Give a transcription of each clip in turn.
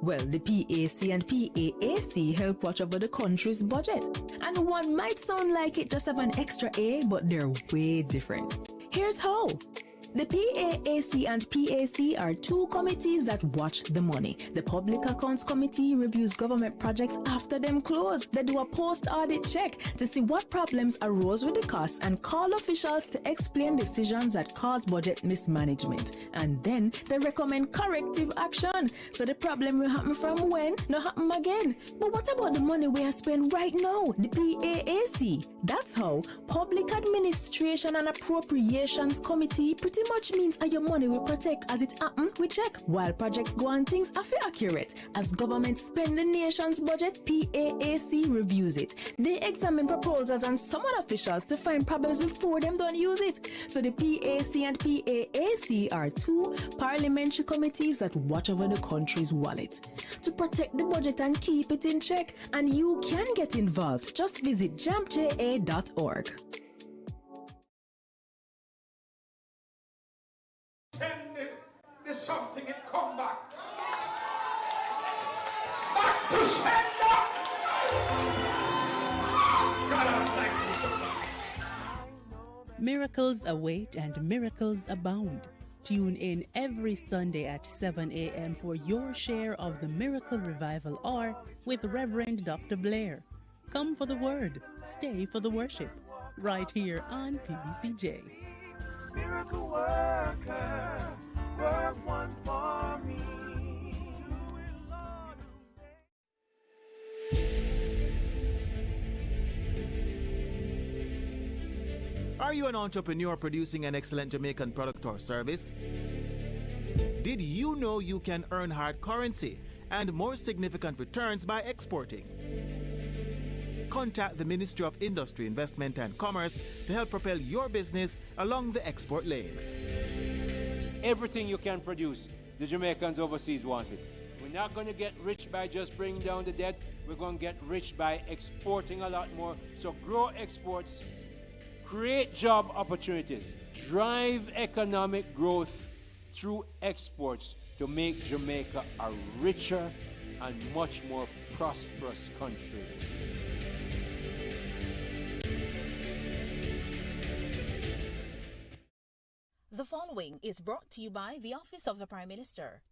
Well, the PAC and PAAC help watch over the country's budget. And one might sound like it just have an extra A, but they're way different. Here's how. The PAAC and PAC are two committees that watch the money. The Public Accounts Committee reviews government projects after them close. They do a post-audit check to see what problems arose with the costs and call officials to explain decisions that cause budget mismanagement. And then they recommend corrective action, so the problem will happen from when, not happen again. But what about the money we are spending right now, the PAAC? That's how Public Administration and Appropriations Committee pretty much means your money will protect as it happen, we check. While projects go on, things are accurate. As government spend the nation's budget, PAAC reviews it. They examine proposals and summon officials to find problems before them don't use it. So the PAC and PAAC are two parliamentary committees that watch over the country's wallet to protect the budget and keep it in check. And you can get involved. Just visit jampja.org. Send the something and come back. Back to sender. God, I thank you so much. Miracles await and miracles abound. Tune in every Sunday at 7 a.m. for your share of the Miracle Revival Hour with Reverend Dr. Blair. Come for the word, stay for the worship, right here on PBCJ. Miracle worker, work one for me. Are you an entrepreneur producing an excellent Jamaican product or service? Did you know you can earn hard currency and more significant returns by exporting? Contact the Ministry of Industry, Investment and Commerce to help propel your business along the export lane. Everything you can produce, the Jamaicans overseas want it. We're not going to get rich by just bringing down the debt. We're going to get rich by exporting a lot more. So grow exports, create job opportunities, drive economic growth through exports to make Jamaica a richer and much more prosperous country. The following is brought to you by the Office of the Prime Minister.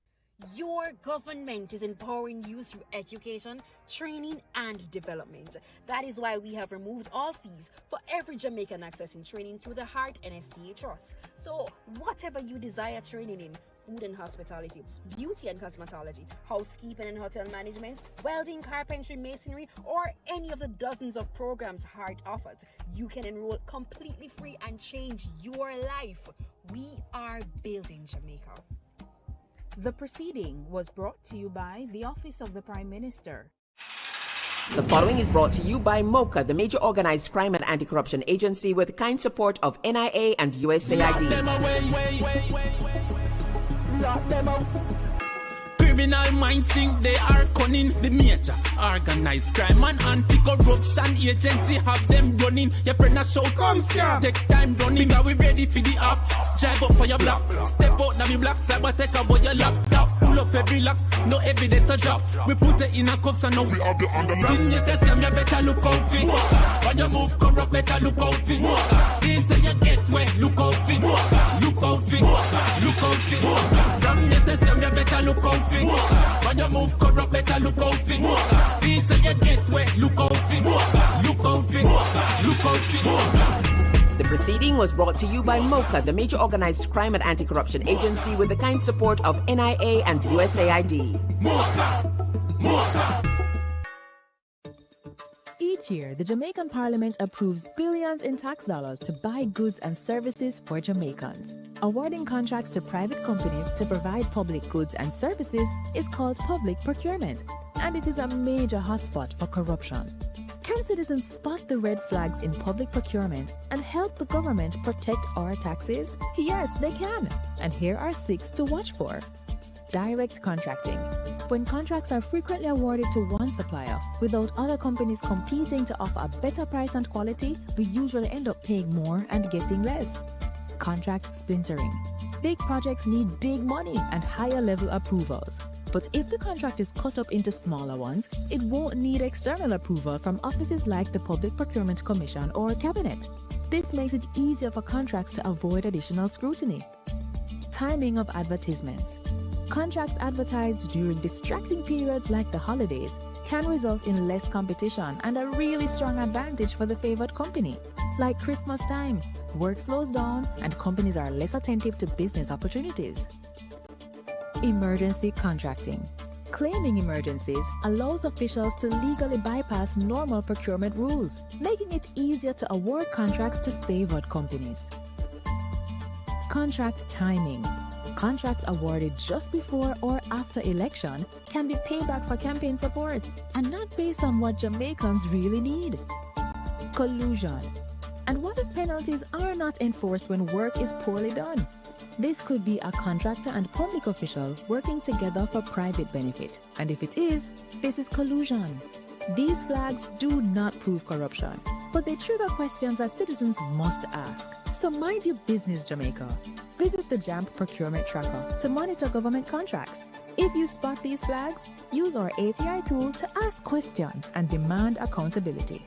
Your government is empowering you through education, training, and development. That is why we have removed all fees for every Jamaican accessing training through the Heart NSTA Trust. So, whatever you desire training in, food and hospitality, beauty and cosmetology, housekeeping and hotel management, welding, carpentry, masonry, or any of the dozens of programs Heart offers, you can enroll completely free and change your life. We are building Jamaica. The proceeding was brought to you by the Office of the Prime Minister. The following is brought to you by MOCA, the major organized crime and anti-corruption agency with kind support of NIA and USAID. Criminal minds think they are cunning. The major organized crime and anti-corruption agency have them running. Your friend a shout, come here. Take time running, because we ready for the ops. Drive up for your block, step out now we block. Cyber take about your laptop, pull up every lock, no evidence to drop. We put it in a cuffs and now we have the underground. Sin you say scam, you better look out fit. When you move corrupt, better look out fit. They say you get wet, look out fit. Look out fit, look out fit. From you say scam, you better look out fit. When you move corrupt, better look out fit. They say you get wet, look out fit. Look out fit, look out fit. The proceeding was brought to you by MOCA, the major organized crime and anti-corruption agency with the kind support of NIA and USAID. Each year, the Jamaican Parliament approves billions in tax dollars to buy goods and services for Jamaicans. Awarding contracts to private companies to provide public goods and services is called public procurement, and it is a major hotspot for corruption. Can citizens spot the red flags in public procurement and help the government protect our taxes? Yes, they can. And here are 6 to watch for. Direct contracting. When contracts are frequently awarded to one supplier without other companies competing to offer a better price and quality, we usually end up paying more and getting less. Contract splintering. Big projects need big money and higher level approvals. But if the contract is cut up into smaller ones, it won't need external approval from offices like the Public Procurement Commission or Cabinet. This makes it easier for contracts to avoid additional scrutiny. Timing of advertisements. Contracts advertised during distracting periods like the holidays can result in less competition and a really strong advantage for the favored company. Like Christmas time, work slows down and companies are less attentive to business opportunities. Emergency contracting. Claiming emergencies allows officials to legally bypass normal procurement rules, making it easier to award contracts to favored companies. Contract timing. Contracts awarded just before or after election can be payback for campaign support and not based on what Jamaicans really need. Collusion. And what if penalties are not enforced when work is poorly done? This could be a contractor and public official working together for private benefit. And if it is, this is collusion. These flags do not prove corruption, but they trigger questions that citizens must ask. So mind your business, Jamaica. Visit the JAMP Procurement Tracker to monitor government contracts. If you spot these flags, use our ATI tool to ask questions and demand accountability.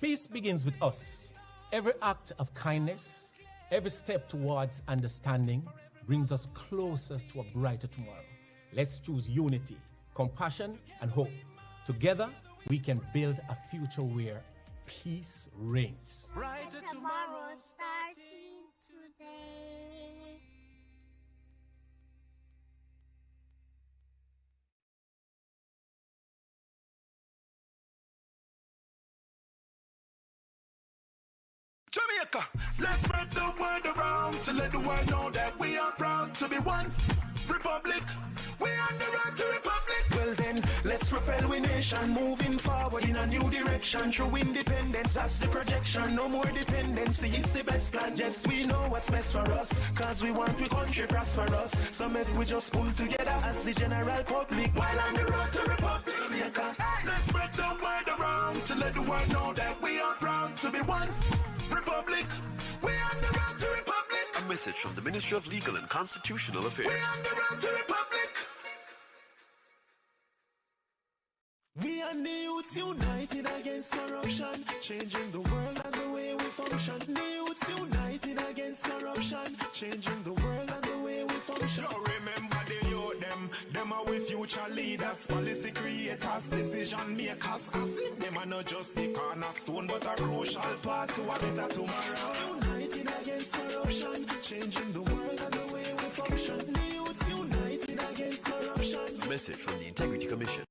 Peace begins with us. Every act of kindness, every step towards understanding brings us closer to a brighter tomorrow. Let's choose unity, compassion, and hope. Together, we can build a future where peace reigns. Brighter tomorrow starting today. Jamaica, let's spread the word around to let the world know that we are proud to be one republic. We on the road to republic. Well then, let's propel we nation, moving forward in a new direction. True independence, that's the projection. No more dependency, it's the best plan. Yes, we know what's best for us, cause we want we country prosperous. So make we just pull together as the general public while on the road to republic. Jamaica, let's spread the word around to let the world know that we are proud to be one republic. We on the road to republic. A message from the Ministry of Legal and Constitutional Affairs. We on the road to republic. We are the youth united against corruption, changing the world and the way we function. The youth united against corruption, changing the world and the way we function. You remember the youth, them are with future leaders, policy creators, decision makers. As in them are not just the cornerstone, but a crucial part to a better tomorrow. United against corruption, changing the world and the way we function. The youth united against corruption. A message from the Integrity Commission.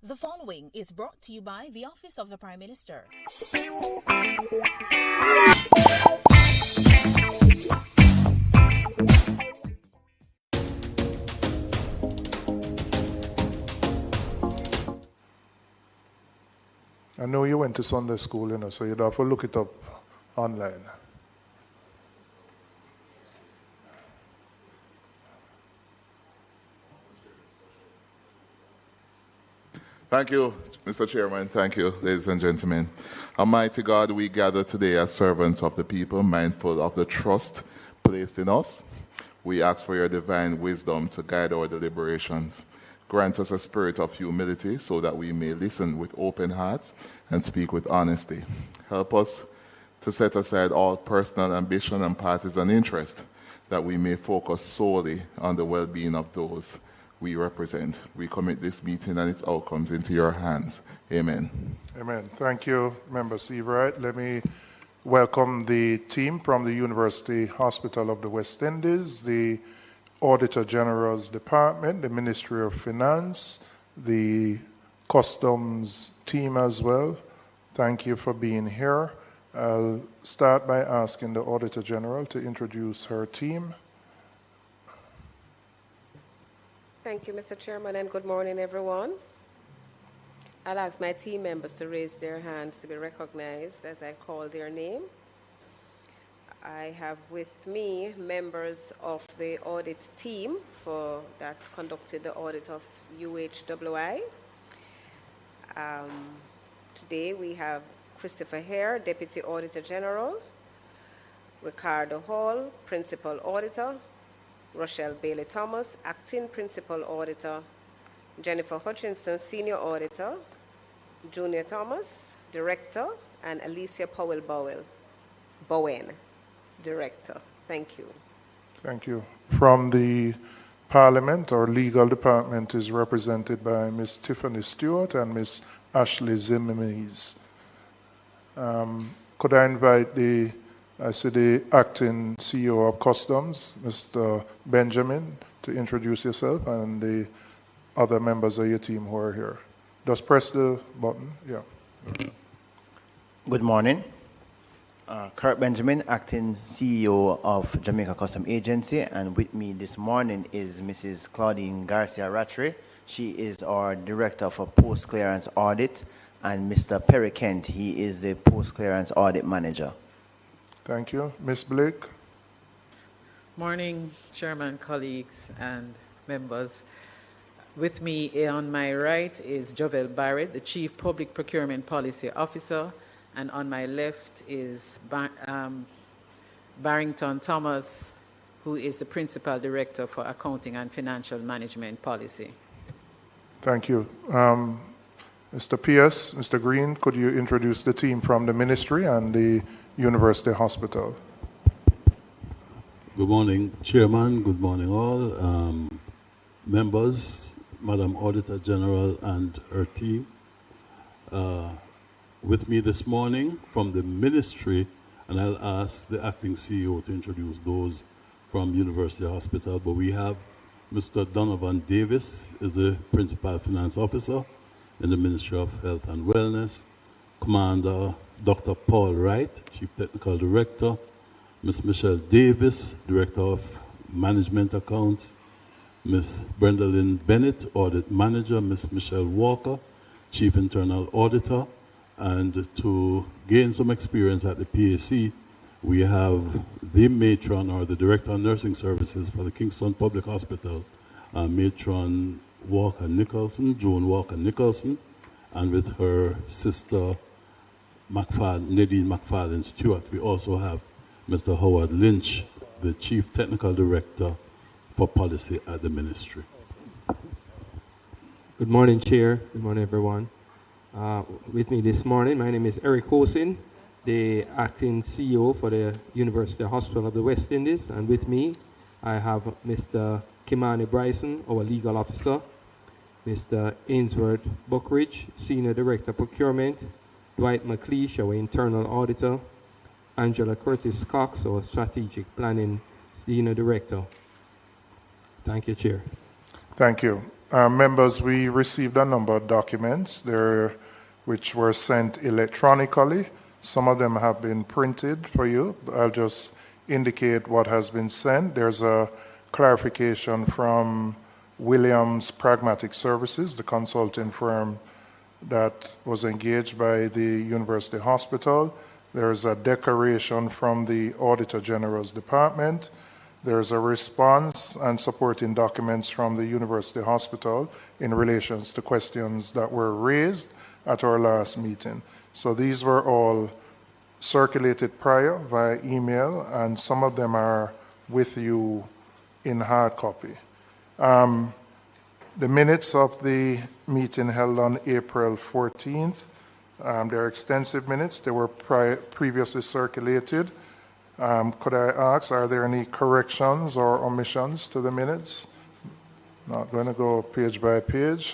The following is brought to you by the Office of the Prime Minister. I know you went to Sunday school, so you'd have to look it up online. Thank you, Mr. Chairman. Thank you, ladies and gentlemen. Almighty God, we gather today as servants of the people, mindful of the trust placed in us. We ask for your divine wisdom to guide our deliberations. Grant us a spirit of humility so that we may listen with open hearts and speak with honesty. Help us to set aside all personal ambition and partisan interest, that we may focus solely on the well-being of those we represent. We commit this meeting and its outcomes into your hands. Amen. Amen. Thank you, Member Seabright. Let me welcome the team from the University Hospital of the West Indies, the Auditor General's Department, the Ministry of Finance, the Customs team as well. Thank you for being here. I'll start by asking the Auditor General to introduce her team. Thank you, Mr. Chairman, and good morning, everyone. I'll ask my team members to raise their hands to be recognized as I call their name. I have with me members of the audit team that conducted the audit of UHWI. Today we have Christopher Hare, Deputy Auditor General, Ricardo Hall, Principal Auditor, Rochelle Bailey-Thomas, Acting Principal Auditor, Jennifer Hutchinson, Senior Auditor, Junior Thomas, Director, and Alicia Bowen, Director. Thank you. Thank you. From the Parliament, our legal department is represented by Ms. Tiffany Stewart and Ms. Ashley Zimmermees. Could I invite the acting CEO of Customs, Mr. Benjamin, to introduce yourself and the other members of your team who are here. Just press the button. Yeah. Good morning. Kurt Benjamin, acting CEO of Jamaica Customs Agency, and with me this morning is Mrs. Claudine Garcia Rattray. She is our Director for Post-Clearance Audit, and Mr. Perry Kent, he is the Post-Clearance Audit Manager. Thank you. Ms. Blake. Morning, Chairman, colleagues, and members. With me on my right is Jovel Barrett, the Chief Public Procurement Policy Officer, and on my left is Barrington Thomas, who is the Principal Director for Accounting and Financial Management Policy. Thank you. Mr. Pierce, Mr. Green, could you introduce the team from the Ministry and the University Hospital? Good morning, Chairman. Good morning, all. Members, Madam Auditor General and her team. With me this morning from the Ministry, and I'll ask the Acting CEO to introduce those from University Hospital, but we have Mr. Donovan Davis, is the Principal Finance Officer in the Ministry of Health and Wellness, Commander Dr. Paul Wright, Chief Technical Director, Ms. Michelle Davis, Director of Management Accounts, Ms. Brenda Lynn Bennett, Audit Manager, Ms. Michelle Walker, Chief Internal Auditor, and to gain some experience at the PAC, we have the matron or the Director of Nursing Services for the Kingston Public Hospital, Matron Walker Nicholson, Joan Walker Nicholson, and with her sister Nadine McFarlane Stewart, we also have Mr. Howard Lynch, the Chief Technical Director for Policy at the Ministry. Good morning, Chair. Good morning, everyone. With me this morning, my name is Eric Hosin, the Acting CEO for the University Hospital of the West Indies, and with me I have Mr. Kimani Bryson, our Legal Officer, Mr. Ainsworth Buckridge, Senior Director Procurement, Dwight McLeish, our Internal Auditor, Angela Curtis Cox, our Strategic Planning Senior Director. Thank you, Chair. Thank you. Members, we received a number of documents there which were sent electronically. Some of them have been printed for you. I'll just indicate what has been sent. There's a clarification from Williams Pragmatic Services, the consulting firm that was engaged by the University Hospital. There's a declaration from the Auditor General's Department. There's a response and supporting documents from the University Hospital in relation to questions that were raised at our last meeting. So these were all circulated prior via email, and some of them are with you in hard copy. The minutes of the meeting held on April 14th, they're extensive minutes. They were previously circulated. Could I ask, are there any corrections or omissions to the minutes? Not going to go page by page.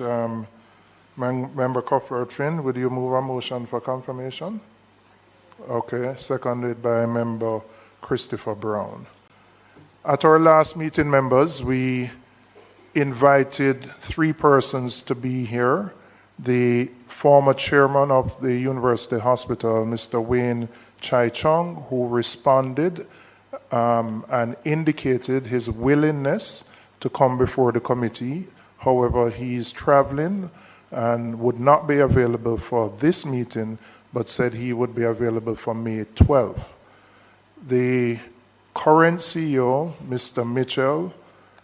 Member Cuthbert Finn, would you move a motion for confirmation? Okay, seconded by Member Christopher Brown. At our last meeting, members, we invited 3 persons to be here. The former chairman of the University Hospital, Mr. Wayne Chai Chung, who responded and indicated his willingness to come before the committee. However, he's traveling and would not be available for this meeting, but said he would be available for May 12th. The current CEO, Mr. Mitchell,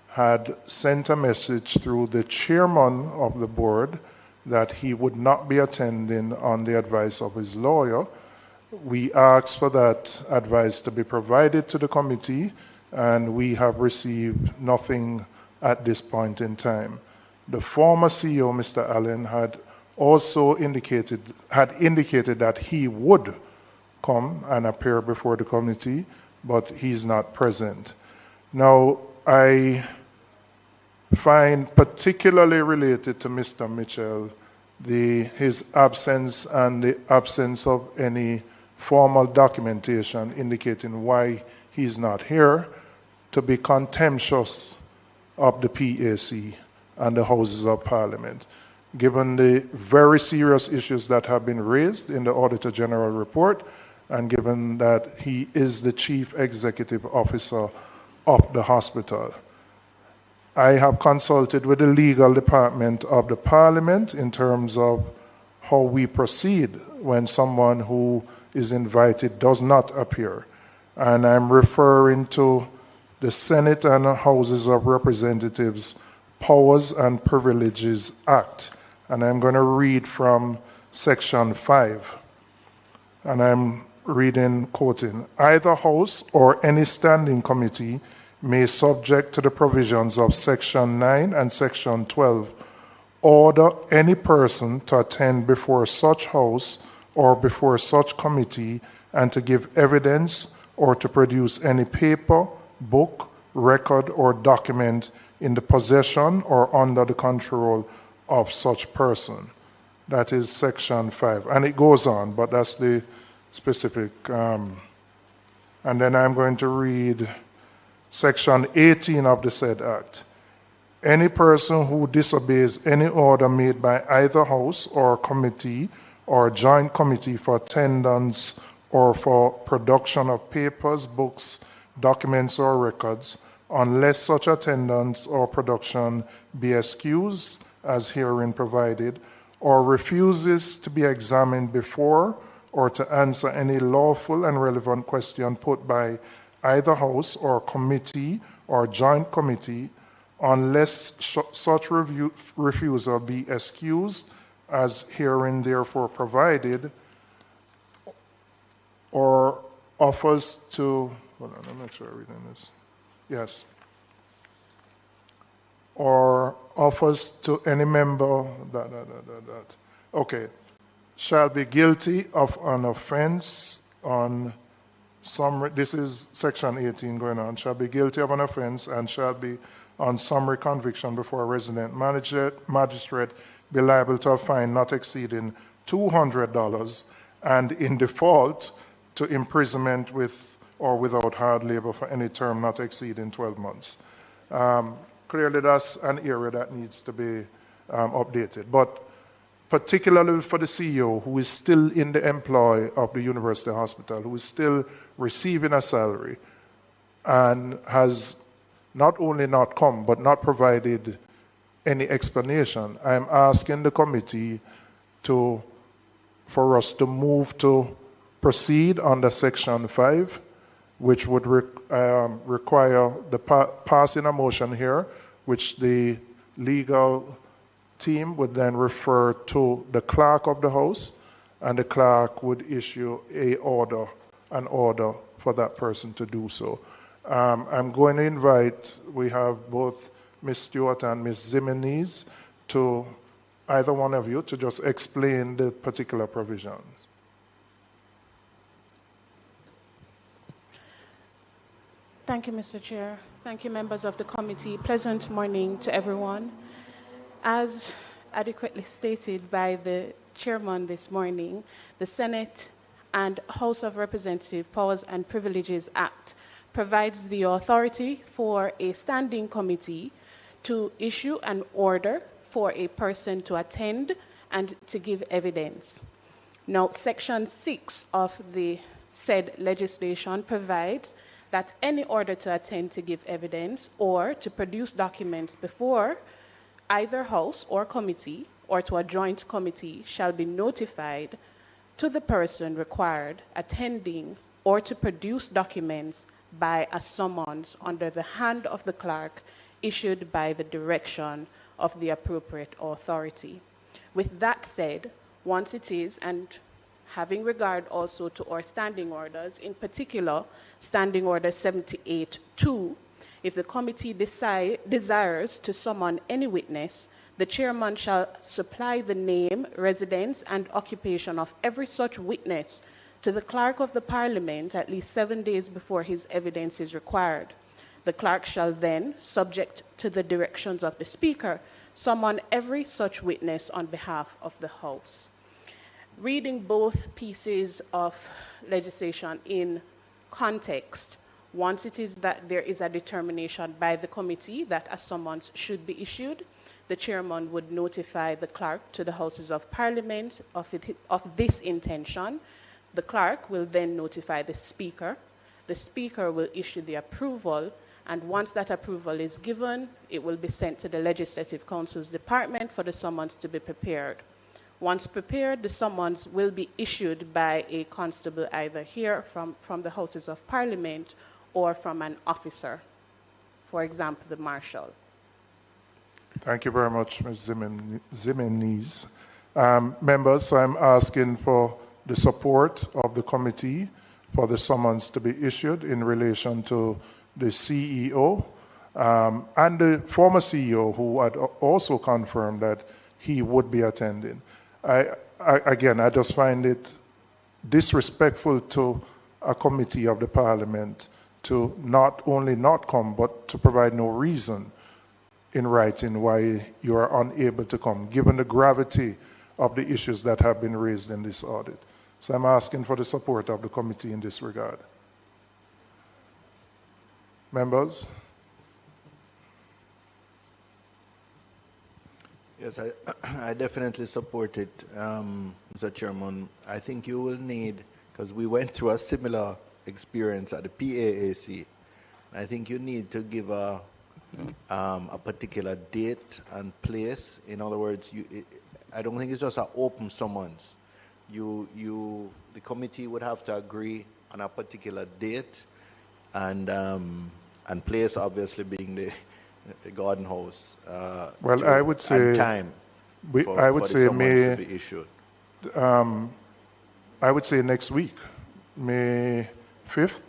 had sent a message through the chairman of the board that he would not be attending on the advice of his lawyer. We asked for that advice to be provided to the committee and we have received nothing at this point in time. The former CEO, Mr. Allen, had also indicated that he would come and appear before the committee, but he's not present. Now, I find particularly related to Mr. Mitchell his absence and the absence of any formal documentation indicating why he's not here, to be contemptuous of the PAC and the Houses of Parliament, given the very serious issues that have been raised in the Auditor General report, and given that he is the Chief Executive Officer of the hospital. I have consulted with the legal department of the Parliament in terms of how we proceed when someone who is invited does not appear. And I'm referring to the Senate and Houses of Representatives Powers and Privileges Act. And I'm going to read from Section 5. And I'm quoting, either House or any standing committee may, subject to the provisions of Section 9 and Section 12, order any person to attend before such House or before such committee and to give evidence or to produce any paper, book, record, or document in the possession or under the control of such person. That is Section 5. And it goes on, but that's the specific. And then I'm going to read Section 18 of the said Act. Any person who disobeys any order made by either House or committee or joint committee for attendance or for production of papers, books, documents, or records, unless such attendance or production be excused as herein provided, or refuses to be examined before or to answer any lawful and relevant question put by either House or committee or joint committee, unless such refusal be excused as herein therefore provided, or offers to, hold on, I'm not sure I'm reading this. Yes. Or offers to any member, okay, shall be guilty of an offense on summary, this is Section 18 going on, shall be guilty of an offense and shall be on summary conviction before a resident magistrate be liable to a fine not exceeding $200 and in default to imprisonment with or without hard labor for any term not exceeding 12 months. Clearly that's an area that needs to be updated. But particularly for the CEO who is still in the employ of the University Hospital, who is still receiving a salary and has not only not come but not provided any explanation, I'm asking the committee for us to move to proceed under Section 5, which would require the passing a motion here, which the legal team would then refer to the clerk of the House, and the clerk would issue an order for that person to do so. I'm going to invite, we have both Ms. Stewart and Ms. Zimenez, to either one of you to just explain the particular provisions. Thank you, Mr. Chair. Thank you, members of the committee. Pleasant morning to everyone. As adequately stated by the chairman this morning, the Senate and House of Representatives Powers and Privileges Act provides the authority for a standing committee to issue an order for a person to attend and to give evidence. Now, Section 6 of the said legislation provides that any order to attend to give evidence or to produce documents before either House or committee or to a joint committee shall be notified to the person required attending or to produce documents by a summons under the hand of the clerk issued by the direction of the appropriate authority. With that said, once it is and having regard also to our standing orders, in particular, Standing Order 78-2, if the committee desires to summon any witness, the chairman shall supply the name, residence, and occupation of every such witness to the clerk of the parliament at least 7 days before his evidence is required. The clerk shall then, subject to the directions of the speaker, summon every such witness on behalf of the House. Reading both pieces of legislation in context, once it is that there is a determination by the committee that a summons should be issued, the chairman would notify the clerk to the Houses of Parliament of this intention. The clerk will then notify the speaker. The speaker will issue the approval, and once that approval is given, it will be sent to the Legislative Council's department for the summons to be prepared. Once prepared, the summons will be issued by a constable either here from the Houses of Parliament or from an officer, for example, the marshal. Thank you very much, Ms. Zimenez. Members, so I'm asking for the support of the committee for the summons to be issued in relation to the CEO and the former CEO who had also confirmed that he would be attending. I just find it disrespectful to a committee of the parliament to not only not come, but to provide no reason in writing why you are unable to come, given the gravity of the issues that have been raised in this audit. So I'm asking for the support of the committee in this regard. Members? Yes, I definitely support it, Mr. Chairman. I think you will need, because we went through a similar experience at the PAAC, I think you need to give a particular date and place. In other words, I don't think it's just an open summons. The committee would have to agree on a particular date and place, obviously being the garden house. Well, I would say and time. I would say May. To be issued. I would say next week, May 5th.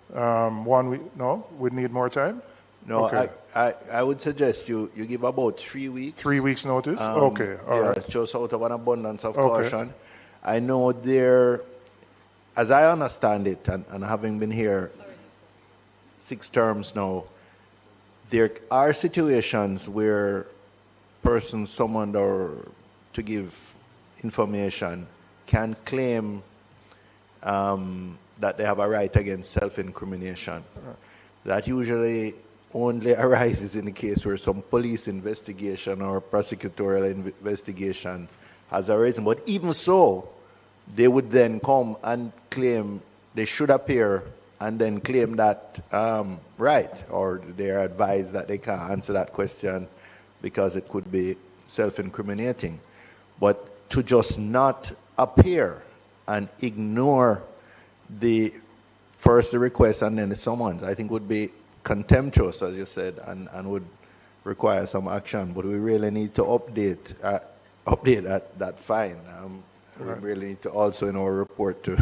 1 week. No, we need more time. No, okay. I would suggest you give about 3 weeks. 3 weeks notice? Okay, all right. Just out of an abundance of caution. I know there, as I understand it, and having been here 6 terms now, there are situations where persons summoned or to give information can claim that they have a right against self-incrimination. That usually only arises in the case where some police investigation or prosecutorial investigation has arisen. But even so, they would then come and claim they should appear and then claim that right, or they are advised that they can't answer that question because it could be self-incriminating. But to just not appear and ignore the request and then the summons, I think would be contemptuous, as you said, and would require some action. But we really need to update that fine. We really need to also in our report to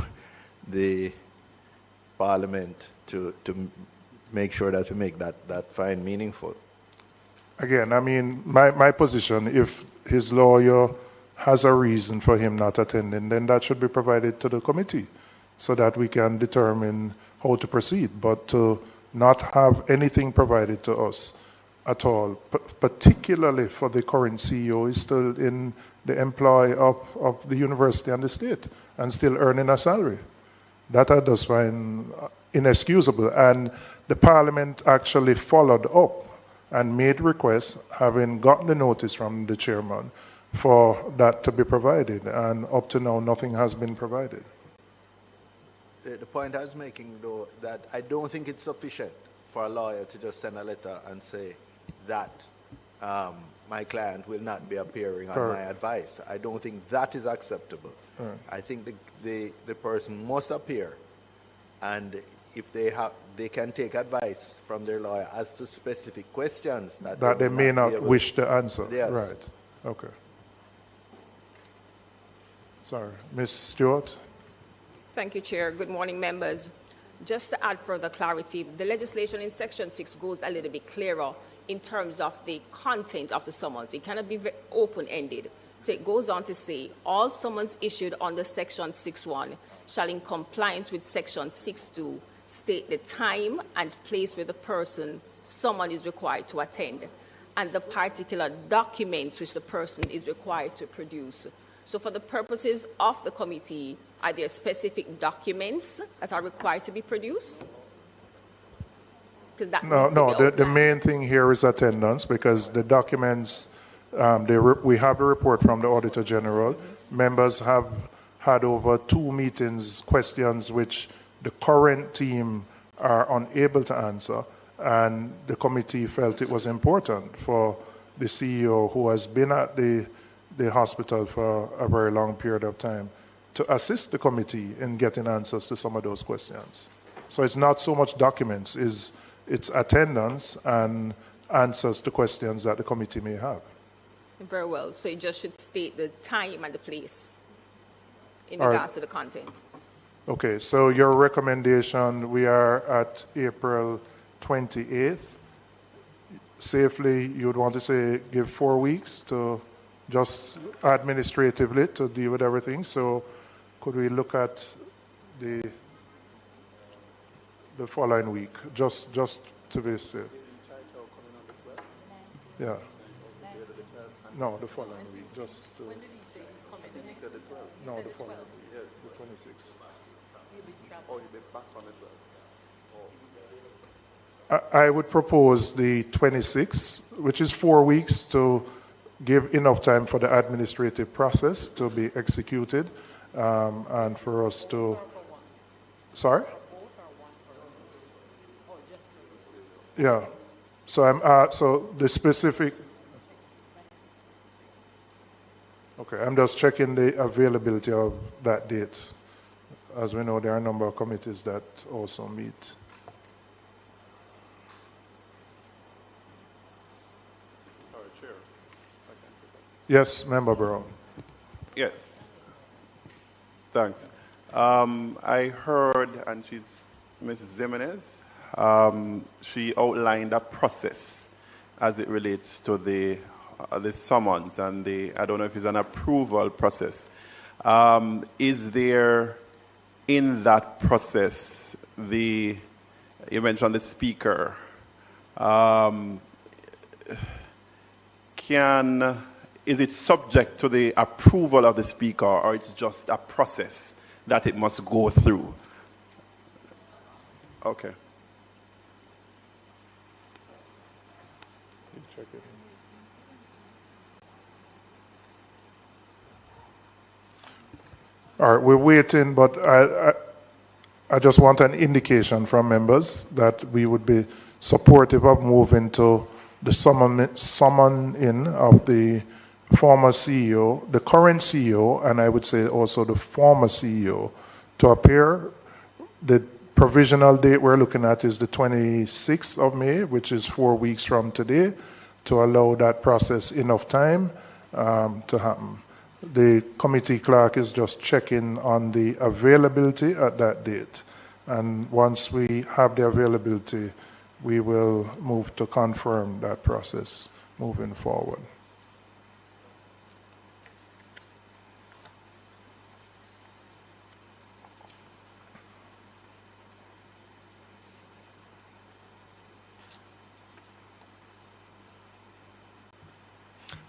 the Parliament to make sure that we make that fine meaningful. Again, I mean, my position, if his lawyer has a reason for him not attending, then that should be provided to the committee so that we can determine how to proceed. But to not have anything provided to us at all, particularly for the current CEO, is still in the employ of the university and the state and still earning a salary. That I just find inexcusable. And the Parliament actually followed up and made requests, having gotten the notice from the chairman, for that to be provided. And up to now, nothing has been provided. The point I was making, though, that I don't think it's sufficient for a lawyer to just send a letter and say that my client will not be appearing on my advice. I don't think that is acceptable. I think the person must appear, and if they can take advice from their lawyer as to specific questions that they may not wish to answer. Yes. Right. Okay. Sorry. Ms. Stewart? Thank you, Chair. Good morning, members. Just to add further clarity, the legislation in Section 6 goes a little bit clearer in terms of the content of the summons. It cannot be open-ended. So it goes on to say, all summons issued under Section 6.1 shall, in compliance with Section 6.2, state the time and place where the person summoned is required to attend, and the particular documents which the person is required to produce. So for the purposes of the committee, are there specific documents that are required to be produced? That the main thing here is attendance, because the documents, we have the report from the Auditor General. Members have had over 2 meetings, questions which the current team are unable to answer, and the committee felt it was important for the CEO, who has been at the hospital for a very long period of time, to assist the committee in getting answers to some of those questions. So it's not so much documents, it's attendance and answers to questions that the committee may have. Very well. So it just should state the time and the place in regards to the content. Okay, so your recommendation, we are at April 28th. Safely, you would want to say give 4 weeks to just administratively to deal with everything. So could we look at the following week, just to be safe? Yeah. No, the following week, just to... When did he say he's coming? The next week? No, the following week, yes, the 26th. He'll be back on the 12th. I would propose the 26th, which is 4 weeks, to give enough time for the administrative process to be executed, and for us to... Sorry? Yeah. So so the specific... Okay, I'm just checking the availability of that date. As we know, there are a number of committees that also meet. Yes, Member Brown. Yes. Thanks. I heard, and she's Mrs. Jimenez, she outlined a process as it relates to the summons and I don't know if it's an approval process. Is there in that process you mentioned the speaker, is it subject to the approval of the speaker, or it's just a process that it must go through? Okay. All right, we're waiting, but I just want an indication from members that we would be supportive of moving to the summon-in of the former CEO, the current CEO, and I would say also the former CEO, to appear. The provisional date we're looking at is the 26th of May, which is 4 weeks from today, to allow that process enough time to happen. The committee clerk is just checking on the availability at that date. And once we have the availability, we will move to confirm that process moving forward.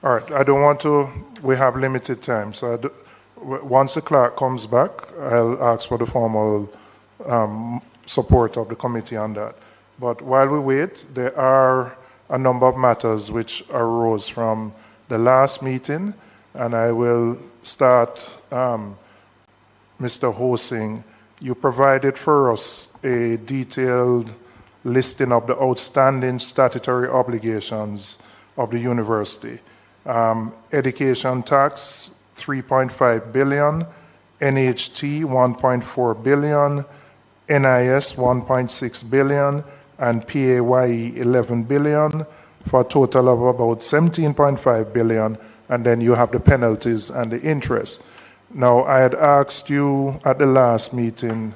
All right, I don't want to, we have limited time, so once the clerk comes back, I'll ask for the formal support of the committee on that. But while we wait, there are a number of matters which arose from the last meeting, and I will start, Mr. Hosing. You provided for us a detailed listing of the outstanding statutory obligations of the university. Education tax, 3.5 billion, NHT, 1.4 billion, NIS, 1.6 billion, and PAYE, 11 billion, for a total of about 17.5 billion, and then you have the penalties and the interest. Now, I had asked you at the last meeting.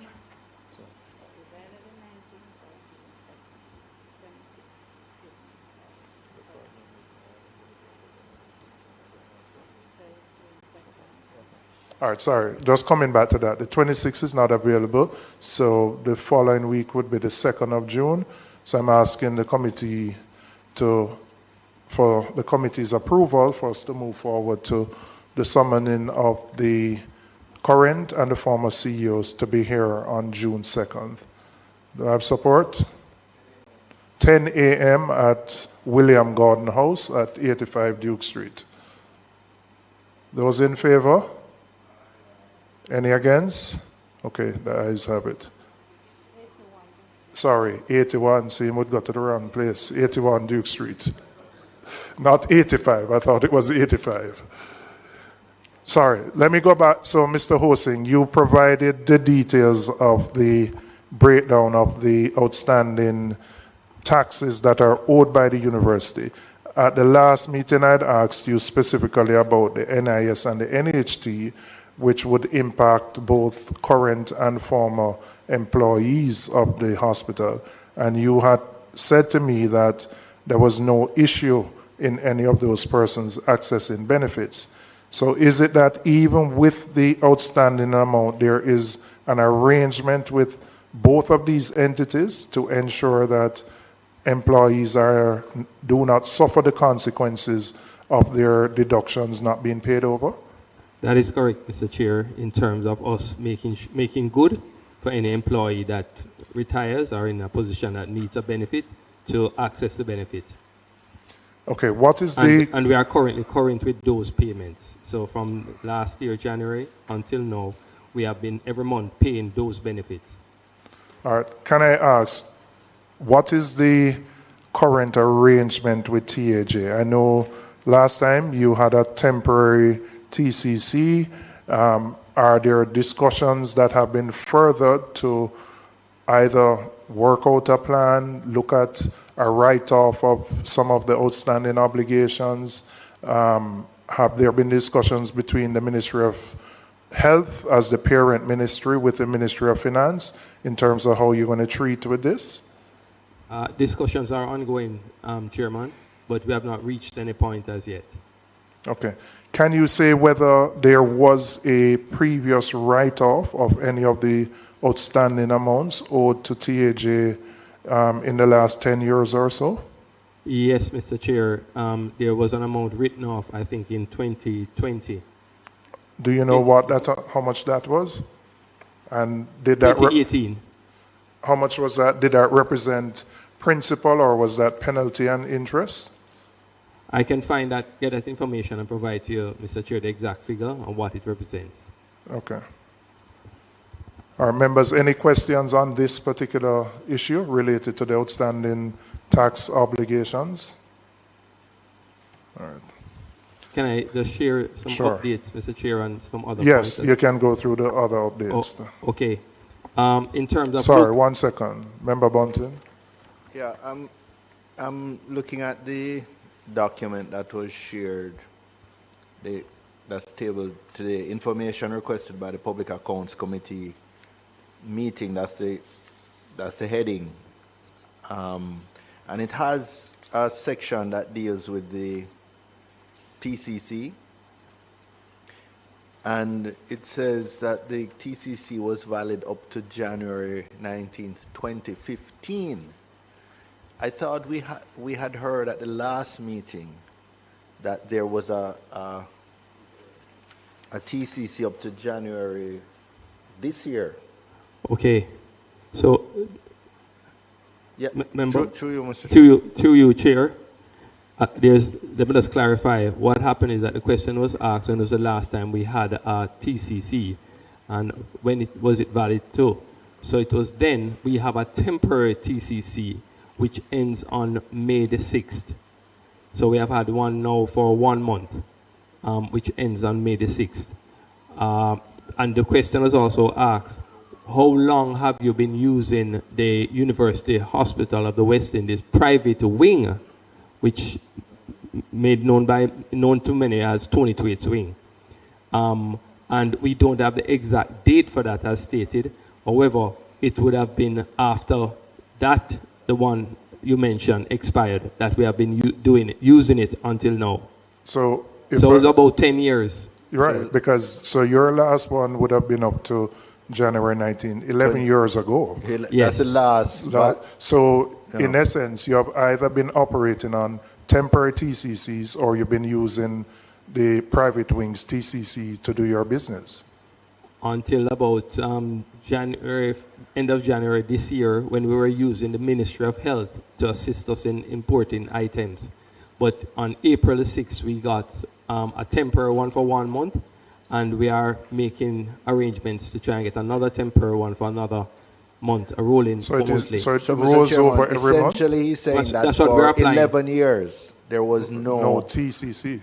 All right, sorry. Just coming back to that. The 26th is not available, so the following week would be the 2nd of June. So I'm asking the committee for the committee's approval for us to move forward to the summoning of the current and the former CEOs to be here on June 2nd. Do I have support? 10 a.m. at William Gordon House at 85 Duke Street. Those in favor? Any against? Okay, the ayes have it. Sorry, 81. See, we got to the wrong place. 81 Duke Street. Not 85. I thought it was 85. Sorry, let me go back. So, Mr. Hosing, you provided the details of the breakdown of the outstanding taxes that are owed by the university. At the last meeting, I'd asked you specifically about the NIS and the NHT, which would impact both current and former employees of the hospital. And you had said to me that there was no issue in any of those persons accessing benefits. So is it that even with the outstanding amount, there is an arrangement with both of these entities to ensure that employees do not suffer the consequences of their deductions not being paid over? That is correct, Mr. Chair, in terms of us making good for any employee that retires or in a position that needs a benefit to access the benefit. Okay, what is and we are currently current with those payments. So from last year, January, until now, we have been every month paying those benefits. All right, can I ask, what is the current arrangement with TAJ? I know last time you had a temporary TCC. Are there discussions that have been furthered to either work out a plan, look at a write-off of some of the outstanding obligations? Have there been discussions between the Ministry of Health as the parent ministry with the Ministry of Finance in terms of how you're going to treat with this? Discussions are ongoing, Chairman, but we have not reached any point as yet. Okay. Can you say whether there was a previous write-off of any of the outstanding amounts owed to TAJ in the last 10 years or so? Yes, Mr. Chair. There was an amount written off, I think, in 2020. Do you know how much that was? And did that 2018. How much was that? Did that represent principal or was that penalty and interest? I can get that information and provide to you, Mr. Chair, the exact figure and what it represents. Okay. Our members, any questions on this particular issue related to the outstanding tax obligations? All right. Can I just share some updates, Mr. Chair, on some other points? Yes, you can go through the other updates. Oh, okay. In terms of... Sorry, 1 second. Member Bunton. Yeah, I'm looking at the document that was shared, that's tabled today, information requested by the Public Accounts Committee meeting, that's the heading. And it has a section that deals with the TCC, and it says that the TCC was valid up to January 19th, 2015. I thought we had heard at the last meeting that there was a TCC up to January this year. Okay, so yeah, member, through you, Mr. Chair. To you, Chair. Let me just clarify. What happened is that the question was asked when was the last time we had a TCC, and when was it valid to? So it was then. We have a temporary TCC which ends on May the 6th. So we have had one now for 1 month, which ends on May the 6th. And the question was also asked, how long have you been using the University Hospital of the West Indies private wing, which made known to many as Tony Twait's wing? and we don't have the exact date for that as stated. However, it would have been after that, the one you mentioned, expired, that we have been using it until now. So it was about 10 years. Right, because your last one would have been up to January 11 years ago. That's the last. So in essence, you have either been operating on temporary TCCs or you've been using the private wings TCC to do your business. Until about end of January this year, when we were using the Ministry of Health to assist us in importing items. But on April the 6th, we got a temporary one for 1 month, and we are making arrangements to try and get another temporary one for another month, a rolling monthly. So it rolls over every month? Essentially, he's saying That's that what we're for applying. 11 years, there was no TCC.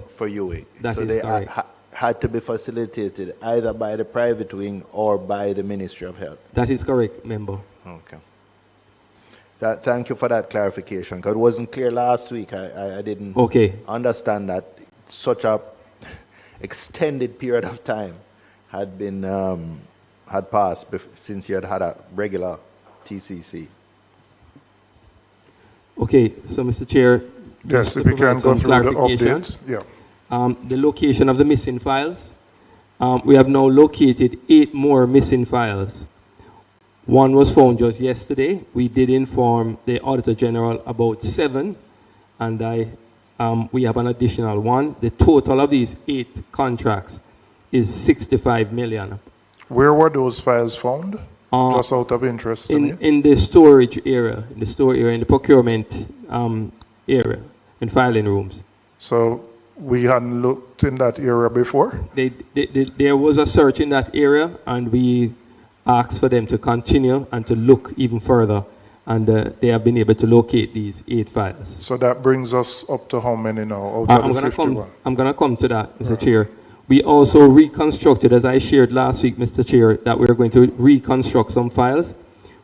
For UA. That so is they correct. had to be facilitated either by the private wing or by the Ministry of Health. That is correct, member. Okay. Thank you for that clarification, because it wasn't clear last week. I didn't understand that such a extended period of time had been had passed since you had a regular TCC. Okay, so Mr. Chair, yes, if you can go through the updates. Yeah. The location of the missing files. We have now located 8 more missing files. One was found just yesterday. We did inform the Auditor General about 7, and we have an additional 1. The total of these 8 contracts is 65 million. Where were those files found? Just out of interest to me. In the storage area, in the procurement area, in filing rooms. So we hadn't looked in that area before? There was a search in that area, and we asked for them to continue and to look even further, and they have been able to locate these 8 files. So that brings us up to how many now? Out of the 51? I'm going to come to that, Mr. Chair. We also reconstructed, as I shared last week, Mr. Chair, that we're going to reconstruct some files.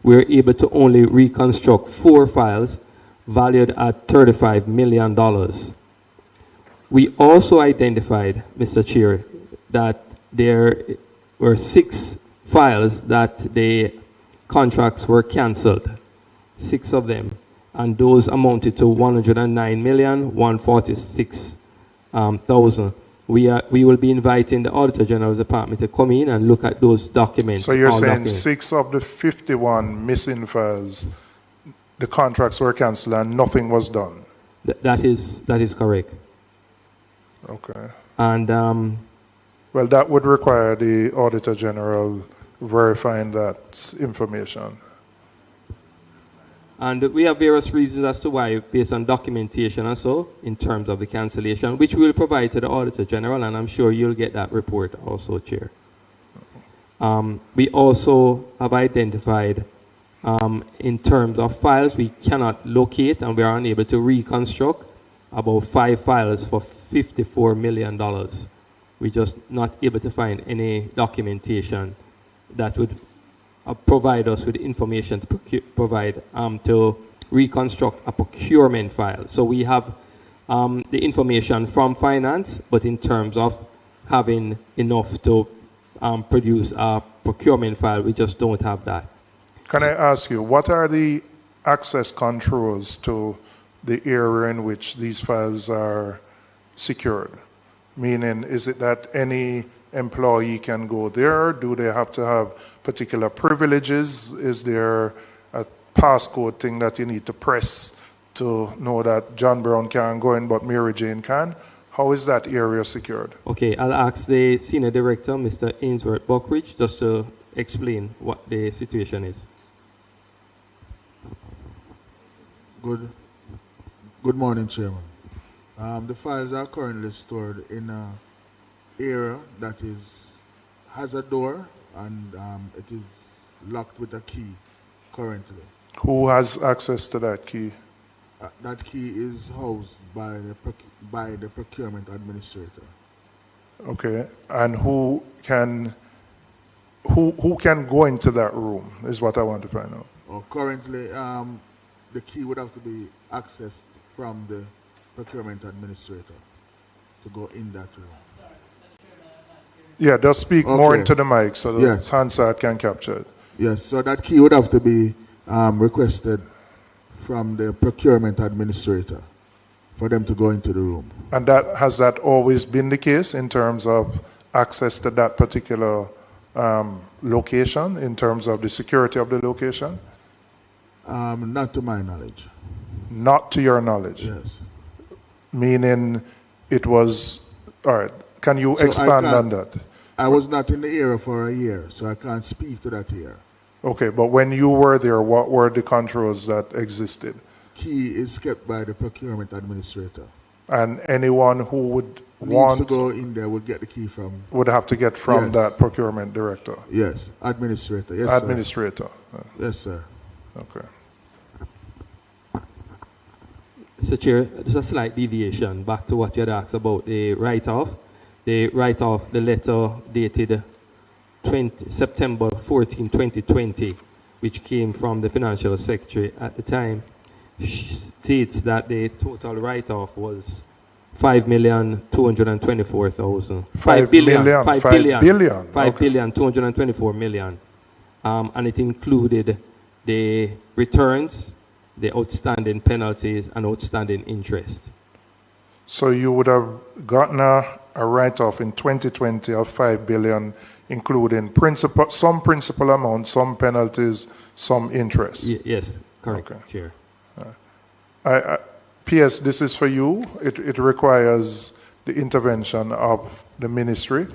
We're able to only reconstruct 4 files valued at $35 million. We also identified, Mr. Chair, that there were 6 files that the contracts were cancelled, 6 of them, and those amounted to $109,146,000. We will be inviting the Auditor General's Department to come in and look at those documents. So you're saying 6 of the 51 missing files, the contracts were cancelled and nothing was done? That is correct. Okay. And well, that would require the Auditor General verifying that information. And we have various reasons as to why, based on documentation and so, in terms of the cancellation, which we will provide to the Auditor General, and I'm sure you'll get that report also, Chair. We also have identified, in terms of files we cannot locate and we are unable to reconstruct, about 5 files for $54 million. We're just not able to find any documentation that would provide us with information to provide to reconstruct a procurement file. So we have the information from finance, but in terms of having enough to produce a procurement file, we just don't have that. Can I ask you, what are the access controls to the area in which these files are secured? Meaning, is it that any employee can go there? Do they have to have particular privileges? Is there a passcode thing that you need to press to know that John Brown can't go in but Mary Jane can? How is that area secured? Okay, I'll ask the Senior Director, Mr. Ainsworth Buckridge, just to explain what the situation is. Good morning, Chairman. The files are currently stored in an area that has a door, and it is locked with a key currently. Who has access to that key? That key is housed by the procurement administrator. Okay, and who can go into that room is what I want to find out. Currently, the key would have to be accessed from the procurement administrator to go in that room. Yeah, just speak more into the mic so the Yes. Hansard can capture it. Yes, so that key would have to be requested from the procurement administrator for them to go into the room. And has that always been the case in terms of access to that particular location, in terms of the security of the location? Not to my knowledge. Not to your knowledge? Yes. Meaning it was, all right, can you So expand on that? I was not in the area for a year, so I can't speak to that here. Okay, but when you were there, what were the controls that existed? Key is kept by the procurement administrator. And anyone who would Needs to go in there would get the key from... would have to get from Yes. that procurement director? Yes, administrator. Yes, Administrator. Sir. Yes, sir. Okay. Mr. Chair, there's a slight deviation back to what you had asked about the write-off. The write-off, the letter dated September 14, 2020, which came from the financial secretary at the time, states that the total write-off was $5,224,000. $5 billion. $5,224 million. And it included the returns, the outstanding penalties, and outstanding interest. So you would have gotten a write-off in 2020 of $5 billion, including some principal amount, some penalties, some interest. Yes, correct, Chair. P.S., this is for you. It requires the intervention of the ministry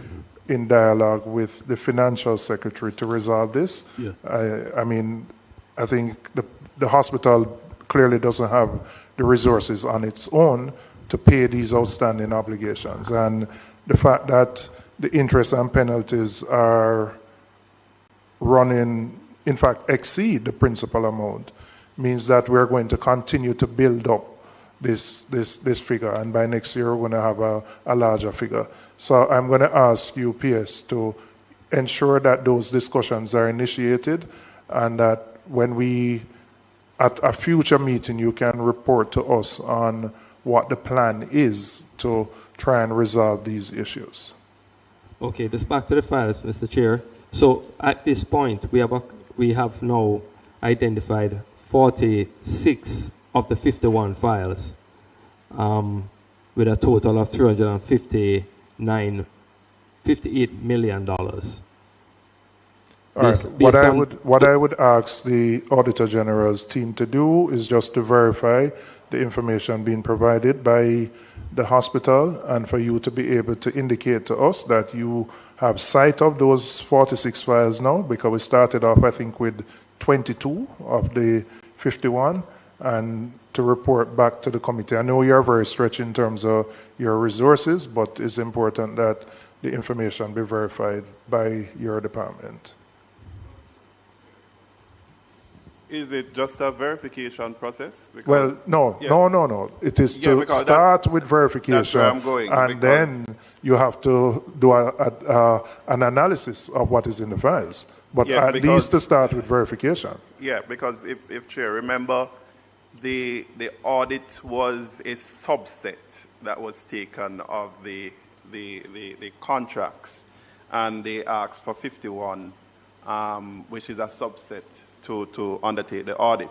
in dialogue with the financial secretary to resolve this. Yeah. I think the hospital clearly doesn't have the resources on its own to pay these outstanding obligations. And the fact that the interest and penalties are running, in fact, exceed the principal amount, means that we're going to continue to build up this figure. And by next year, we're going to have a larger figure. So I'm going to ask you, PS, to ensure that those discussions are initiated and that when at a future meeting, you can report to us on what the plan is to try and resolve these issues. Okay, just back to the files, Mr. Chair. So at this point, we have now identified 46 of the 51 files with a total of $58 million. All right. What I would ask the Auditor General's team to do is just to verify the information being provided by the hospital, and for you to be able to indicate to us that you have sight of those 46 files now, because we started off, I think, with 22 of the 51, and to report back to the committee. I know you're very stretched in terms of your resources, but it's important that the information be verified by your department. Is it just a verification process? Well, no. It is to start with verification, that's where I'm going, and then you have to do an analysis of what is in the files. But at least to start with verification. Yeah, because if Chair, remember, the audit was a subset that was taken of the contracts, and they asked for 51, which is a subset to undertake the audit.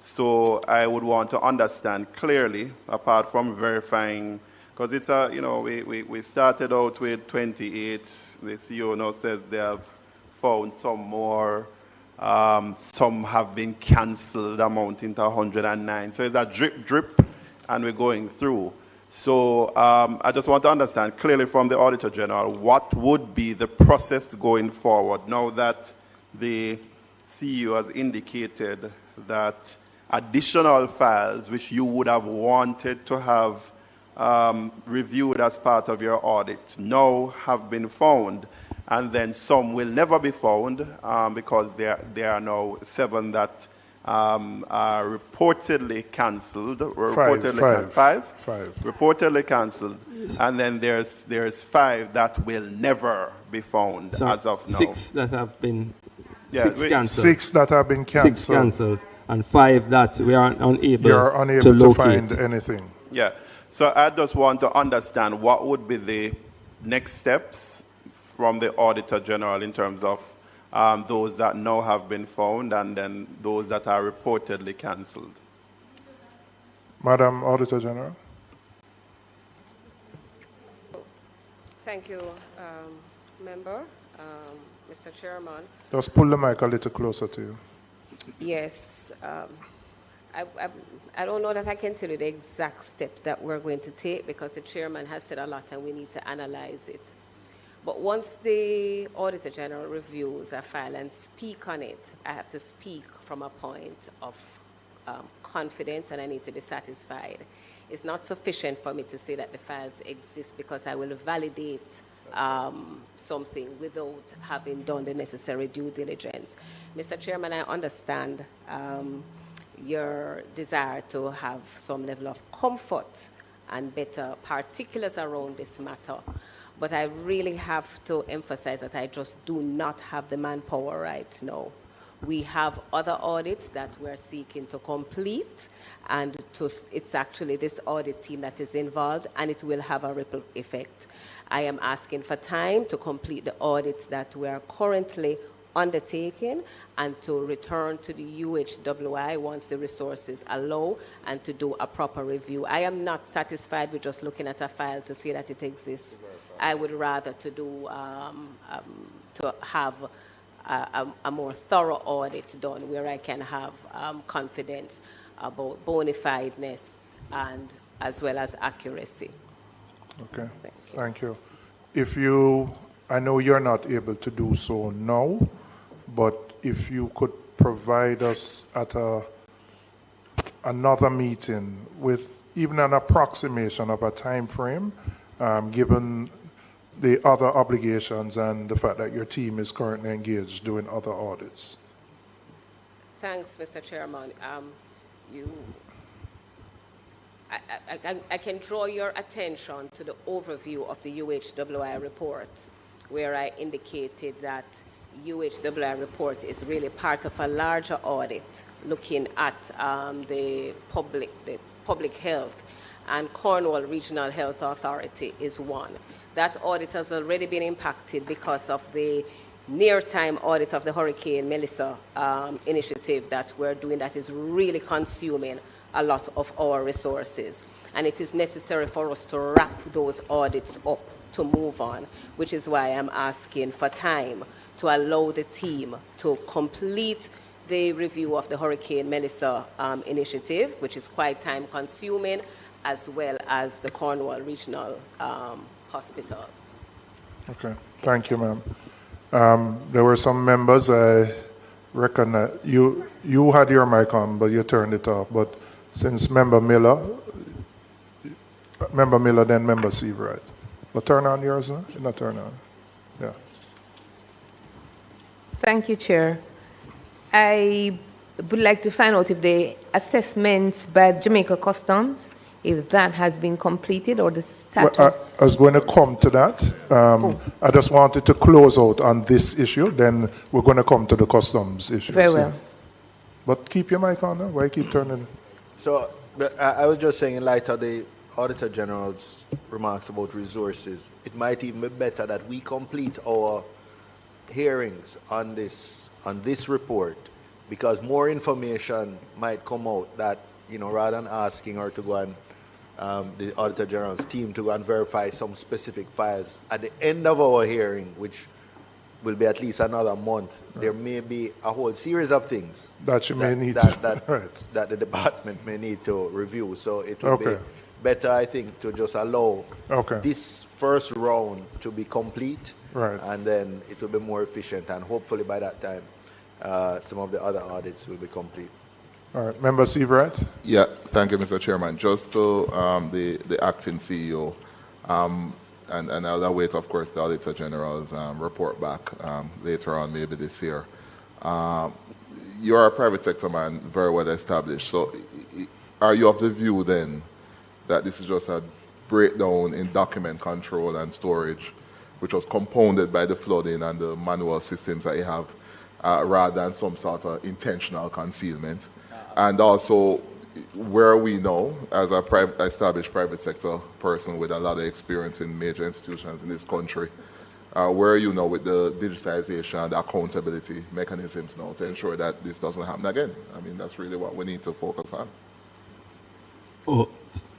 So I would want to understand clearly, apart from verifying, because it's we started out with 28. The CEO now says they have found some more. Some have been cancelled, amounting to 109. So it's a drip, and we're going through. So I just want to understand clearly from the Auditor General, what would be the process going forward now that the CEO has indicated that additional files which you would have wanted to have reviewed as part of your audit now have been found, and then some will never be found because there are now 7 that are reportedly cancelled. Five reportedly cancelled, and then there's 5 that will never be found as of now. 6 that have been. Yeah, 6 cancelled. 6 that have been cancelled. 6 cancelled, and 5 that we are unable. You're unable to find anything. Yeah. So I just want to understand what would be the next steps from the Auditor General in terms of those that now have been found and then those that are reportedly cancelled. Madam Auditor General. Thank you, Member. Mr. Chairman. Just pull the mic a little closer to you. Yes. I don't know that I can tell you the exact step that we're going to take because the chairman has said a lot and we need to analyze it. But once the Auditor General reviews a file and speak on it, I have to speak from a point of confidence and I need to be satisfied. It's not sufficient for me to say that the files exist because I will validate something without having done the necessary due diligence. Mr. Chairman, I understand your desire to have some level of comfort and better particulars around this matter, but I really have to emphasize that I just do not have the manpower right now. We have other audits that we're seeking to complete, and it's actually this audit team that is involved, and it will have a ripple effect. I am asking for time to complete the audits that we are currently undertaking and to return to the UHWI once the resources allow and to do a proper review. I am not satisfied with just looking at a file to see that it exists. I would rather to have a more thorough audit done where I can have confidence about bona fideness and as well as accuracy. Okay, thank you. I know you're not able to do so now, but if you could provide us at another meeting with even an approximation of a time frame, given the other obligations and the fact that your team is currently engaged doing other audits. Thanks, Mr. Chairman. I can draw your attention to the overview of the UHWI report, where I indicated that UHWI report is really part of a larger audit looking at the public health, and Cornwall Regional Health Authority is one. That audit has already been impacted because of the near-time audit of the Hurricane Melissa initiative that we're doing that is really consuming a lot of our resources. And it is necessary for us to wrap those audits up to move on, which is why I'm asking for time to allow the team to complete the review of the Hurricane Melissa initiative, which is quite time-consuming, as well as the Cornwall Regional Hospital. Okay, thank you, ma'am. There were some members, I reckon that you had your mic on, but you turned it off. But since Member Miller, then Member Seabright. But turn on yours, no? Not turn on. Yeah. Thank you, Chair. I would like to find out if the assessments by Jamaica Customs, if that has been completed or the status. Well, I was going to come to that. I just wanted to close out on this issue, then we're going to come to the customs issue. Very well. But keep your mic on now. Why keep turning it? So I was just saying, in light of the Auditor General's remarks about resources, it might even be better that we complete our hearings on this report, because more information might come out that, rather than asking her to go and the Auditor General's team to go and verify some specific files at the end of our hearing, which will be at least another month, there may be a whole series of things that you may need that the department may need to review. So it would be better, I think, to just allow this first round to be complete, and then it will be more efficient, and hopefully by that time some of the other audits will be complete. All right, Member Seabright. Yeah, thank you, Mr. Chairman. Just to the acting CEO, and I'll await, of course, the Auditor General's report back later on, maybe this year. You're a private sector man, very well established. So are you of the view then that this is just a breakdown in document control and storage, which was compounded by the flooding and the manual systems that you have, rather than some sort of intentional concealment? And also, where we know, as a established private sector person with a lot of experience in major institutions in this country, where you know with the digitization, the accountability mechanisms now to ensure that this doesn't happen again? I mean, that's really what we need to focus on. Oh,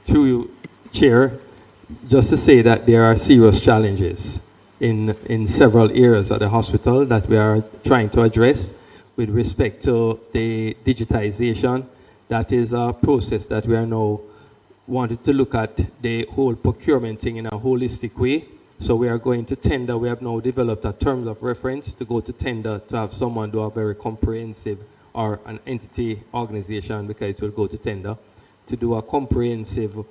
to you, Chair, just to say that there are serious challenges in several areas of the hospital that we are trying to address with respect to the digitization. That is a process that we are now wanting to look at the whole procurement thing in a holistic way. So we are going to tender. We have now developed a terms of reference to go to tender to have someone do a very comprehensive, or an entity organization, because it will go to tender, to do a comprehensive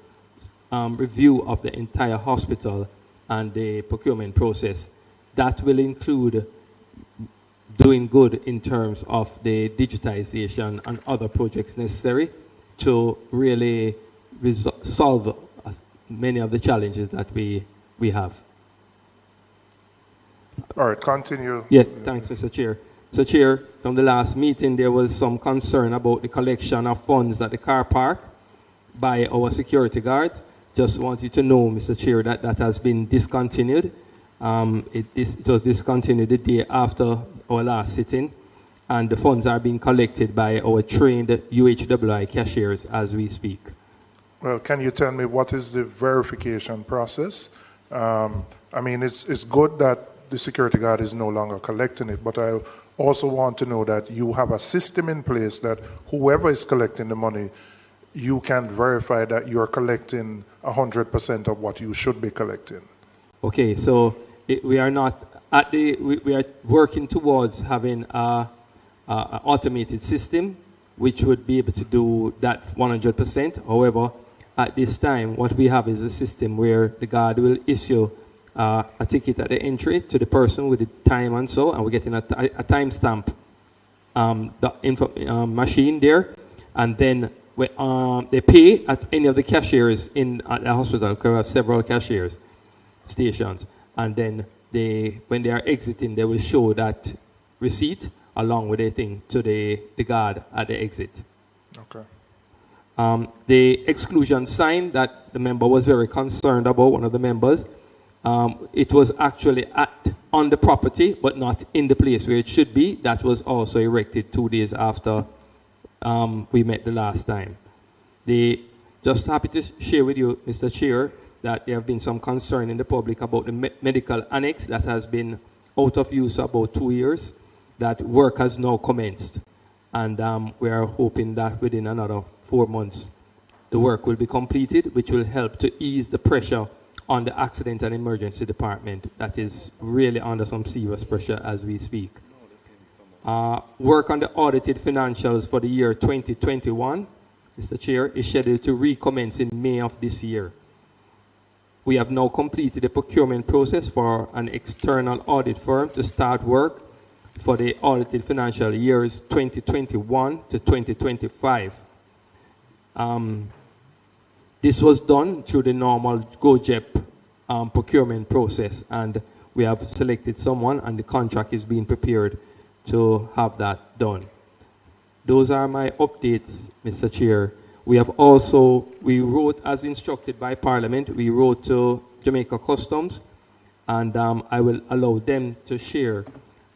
review of the entire hospital and the procurement process. That will include doing good in terms of the digitization and other projects necessary to really solve many of the challenges that we have. All right, continue. Yeah, thanks, Mr. Chair. So, Chair, from the last meeting, there was some concern about the collection of funds at the car park by our security guards. Just want you to know, Mr. Chair, that that has been discontinued. It was discontinued the day after our last sitting, and the funds are being collected by our trained UHWI cashiers as we speak. Well, can you tell me what is the verification process? I mean, it's good that the security guard is no longer collecting it, but I also want to know that you have a system in place that whoever is collecting the money, you can verify that you're collecting 100% of what you should be collecting. Okay, so we are not at the, we are working towards having a automated system which would be able to do that 100%. However, at this time, what we have is a system where the guard will issue a ticket at the entry to the person with the time and so, and we're getting a timestamp machine there, and then they pay at any of the cashiers at the hospital, because we have several cashiers stations, and then when they are exiting, they will show that receipt along with a thing to the guard at the exit. Okay. The exclusion sign that the member was very concerned about, one of the members, it was actually on the property, but not in the place where it should be. That was also erected 2 days after we met the last time. Just happy to share with you, Mr. Chair, that there have been some concern in the public about the medical annex that has been out of use for about 2 years. That work has now commenced, and we are hoping that within another 4 months the work will be completed, which will help to ease the pressure on the accident and emergency department that is really under some serious pressure as we speak. Work on the audited financials for the year 2021, Mr. Chair, is scheduled to recommence in May of this year. We have now completed the procurement process for an external audit firm to start work for the audited financial years 2021 to 2025. This was done through the normal GoJEP procurement process, and we have selected someone, and the contract is being prepared to have that done. Those are my updates, Mr. Chair. We wrote, as instructed by Parliament, we wrote to Jamaica Customs, and I will allow them to share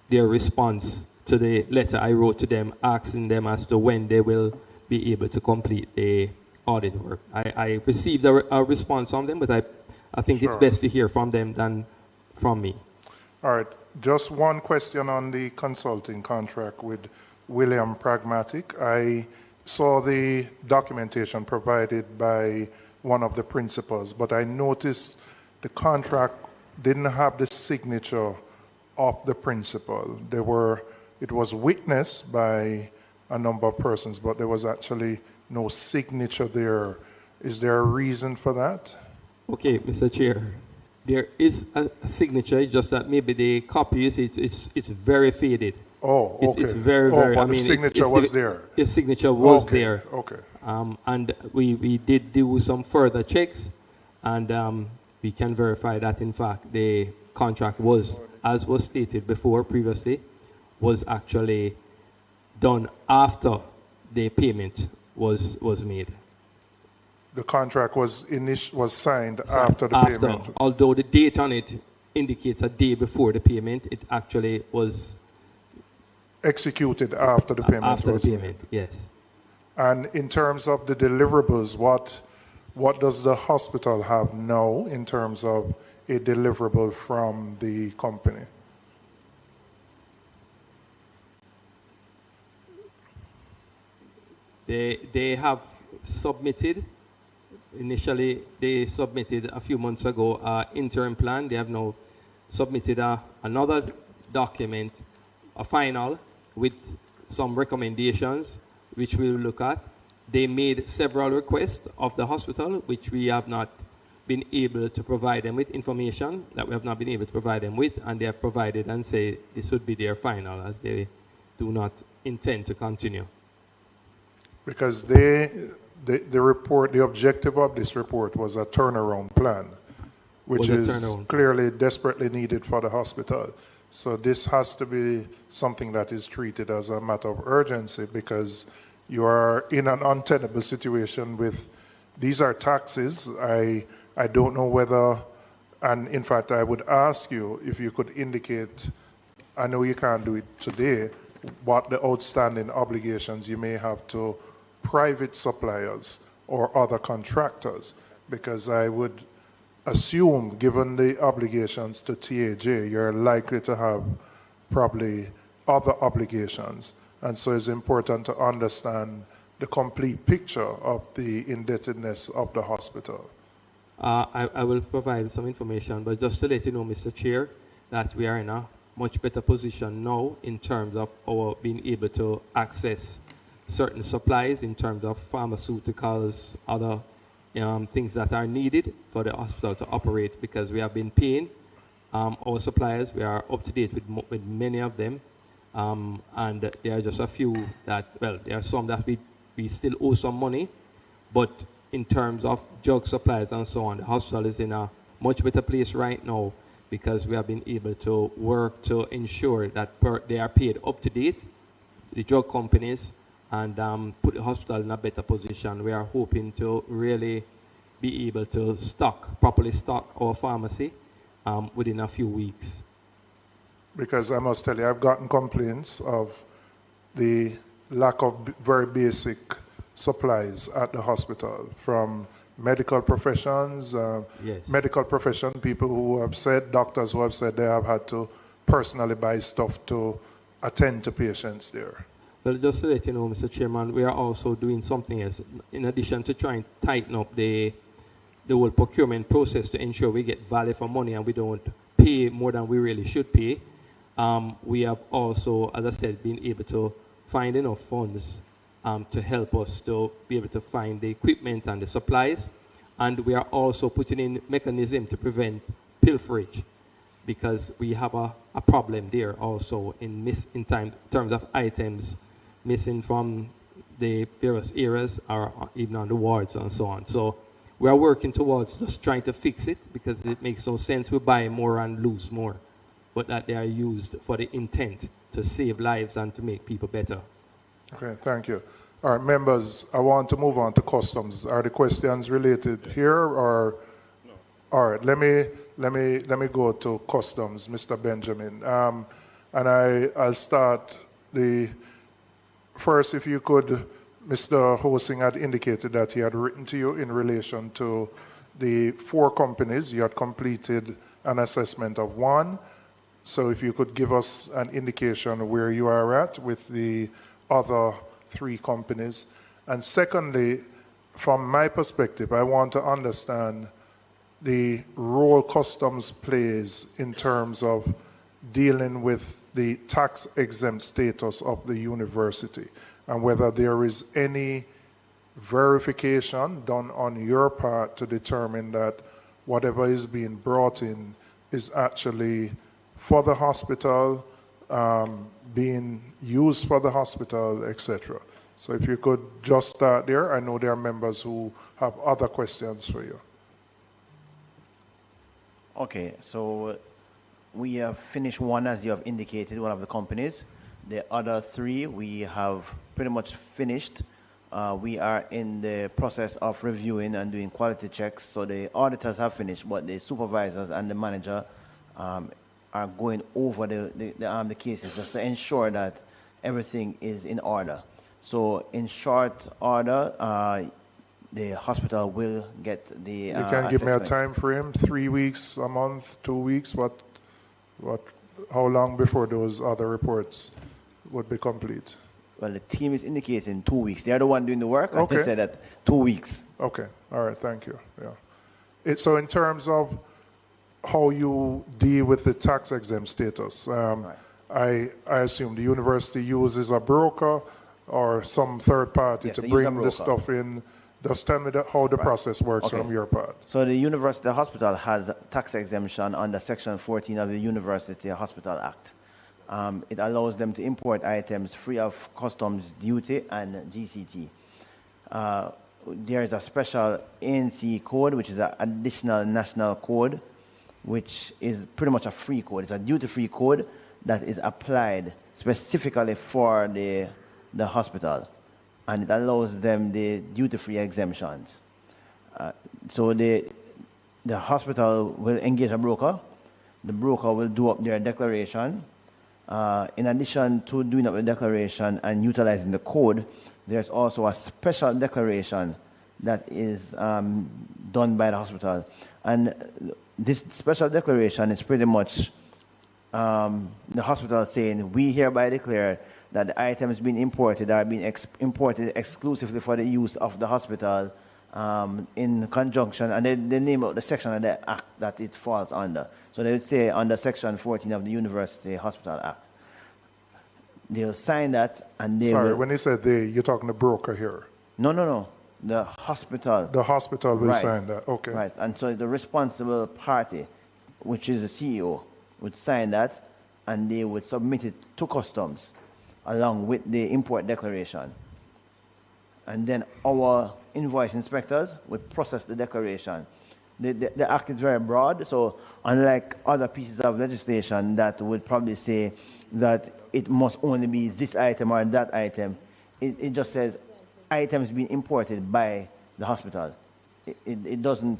their response to the letter I wrote to them, asking them as to when they will be able to complete the audit work. I received a response from them, but I think it's best to hear from them than from me. All right. Just one question on the consulting contract with William Pragmatic. I saw the documentation provided by one of the principals, but I noticed the contract didn't have the signature of the principal. It was witnessed by a number of persons, but there was actually no signature there. Is there a reason for that? Okay, Mr. Chair. There is a signature, it's just that maybe the copy it's very faded. Oh, okay. It's very, but the signature was there. The signature was there. Okay. And we did do some further checks, and we can verify that, in fact, the contract was, as was stated before previously, was actually done after the payment was made. The contract was signed after the payment. Although the date on it indicates a day before the payment. It actually was executed after the payment after was the payment, made. yes. And in terms of the deliverables, what does the hospital have now in terms of a deliverable from the company? They have submitted, initially they submitted a few months ago an interim plan. They have now submitted another document, a final, with some recommendations, which we will look at. They made several requests of the hospital, which we have not been able to provide them with information that we have not been able to provide them with, and they have provided and say this would be their final, as they do not intend to continue. Because the report, the objective of this report was a turnaround plan, which is clearly desperately needed for the hospital. So this has to be something that is treated as a matter of urgency, because you are in an untenable situation with, these are taxes. I don't know whether, and in fact I would ask you if you could indicate, I know you can't do it today, what the outstanding obligations you may have to private suppliers or other contractors, because I would assume, given the obligations to TAJ, you're likely to have probably other obligations. And so it's important to understand the complete picture of the indebtedness of the hospital. I will provide some information, but just to let you know, Mr. Chair, that we are in a much better position now in terms of our being able to access certain supplies in terms of pharmaceuticals, other things that are needed for the hospital to operate, because we have been paying our suppliers. We are up to date with many of them, and there are just a few that, well, there are some that we still owe some money, but in terms of drug supplies and so on, the hospital is in a much better place right now, because we have been able to work to ensure that they are paid up to date, the drug companies, and put the hospital in a better position. We are hoping to really be able to properly stock our pharmacy within a few weeks. Because I must tell you, I've gotten complaints of the lack of very basic supplies at the hospital from medical professions, medical profession people who have said, doctors who have said they have had to personally buy stuff to attend to patients there. Well, just to let you know, Mr. Chairman, we are also doing something else. In addition to trying to tighten up the whole procurement process to ensure we get value for money and we don't pay more than we really should pay, we have also, as I said, been able to find enough funds to help us to be able to find the equipment and the supplies. And we are also putting in mechanism to prevent pilferage, because we have a problem there also in terms of items missing from the various areas or even on the wards and so on. So we are working towards just trying to fix it, because it makes no sense we buy more and lose more, but that they are used for the intent to save lives and to make people better. Okay, thank you. All right, members, I want to move on to customs. Are the questions related here or? No. All right, let me go to customs, Mr. Benjamin. And I'll start first, if you could, Mr. Hosing had indicated that he had written to you in relation to the 4 companies. You had completed an assessment of 1. So if you could give us an indication where you are at with the other 3 companies. And secondly, from my perspective, I want to understand the role customs plays in terms of dealing with the tax-exempt status of the university, and whether there is any verification done on your part to determine that whatever is being brought in is actually for the hospital, being used for the hospital, etc. So if you could just start there. I know there are members who have other questions for you. Okay, so we have finished 1, as you have indicated, one of the companies. The other 3 we have pretty much finished. We are in the process of reviewing and doing quality checks. So the auditors have finished, but the supervisors and the manager are going over the cases just to ensure that everything is in order. So in short order, the hospital will get the You can give me a time frame, 3 weeks, a month, 2 weeks, how long before those other reports would be complete? Well, the team is indicating 2 weeks. They are the one doing the work. Okay. They said that 2 weeks. Okay, all right, thank you. Yeah. So in terms of how you deal with the tax exempt status, I assume the university uses a broker or some third party to bring the stuff in. Just tell me how the process works from your part. So the university hospital has tax exemption under Section 14 of the University Hospital Act. It allows them to import items free of customs duty and GCT. There is a special ANC code, which is an additional national code, which is pretty much a free code. It's a duty-free code that is applied specifically for the hospital, and it allows them the duty-free exemptions. So the hospital will engage a broker. The broker will do up their declaration. In addition to doing up the declaration and utilizing the code, there's also a special declaration that is done by the hospital. And this special declaration is pretty much the hospital saying, we hereby declare that the items being imported are being imported exclusively for the use of the hospital in conjunction, and they name out the section of the act that it falls under. So they would say under Section 14 of the University Hospital Act. They'll sign that, and they Sorry, will... when you said they, you're talking the broker here? No. The hospital. The hospital will Right. sign that, okay. Right, and so the responsible party, which is the CEO, would sign that, and they would submit it to customs along with the import declaration. And then our invoice inspectors would process the declaration. The act is very broad, so unlike other pieces of legislation that would probably say that it must only be this item or that item, it just says items being imported by the hospital. It doesn't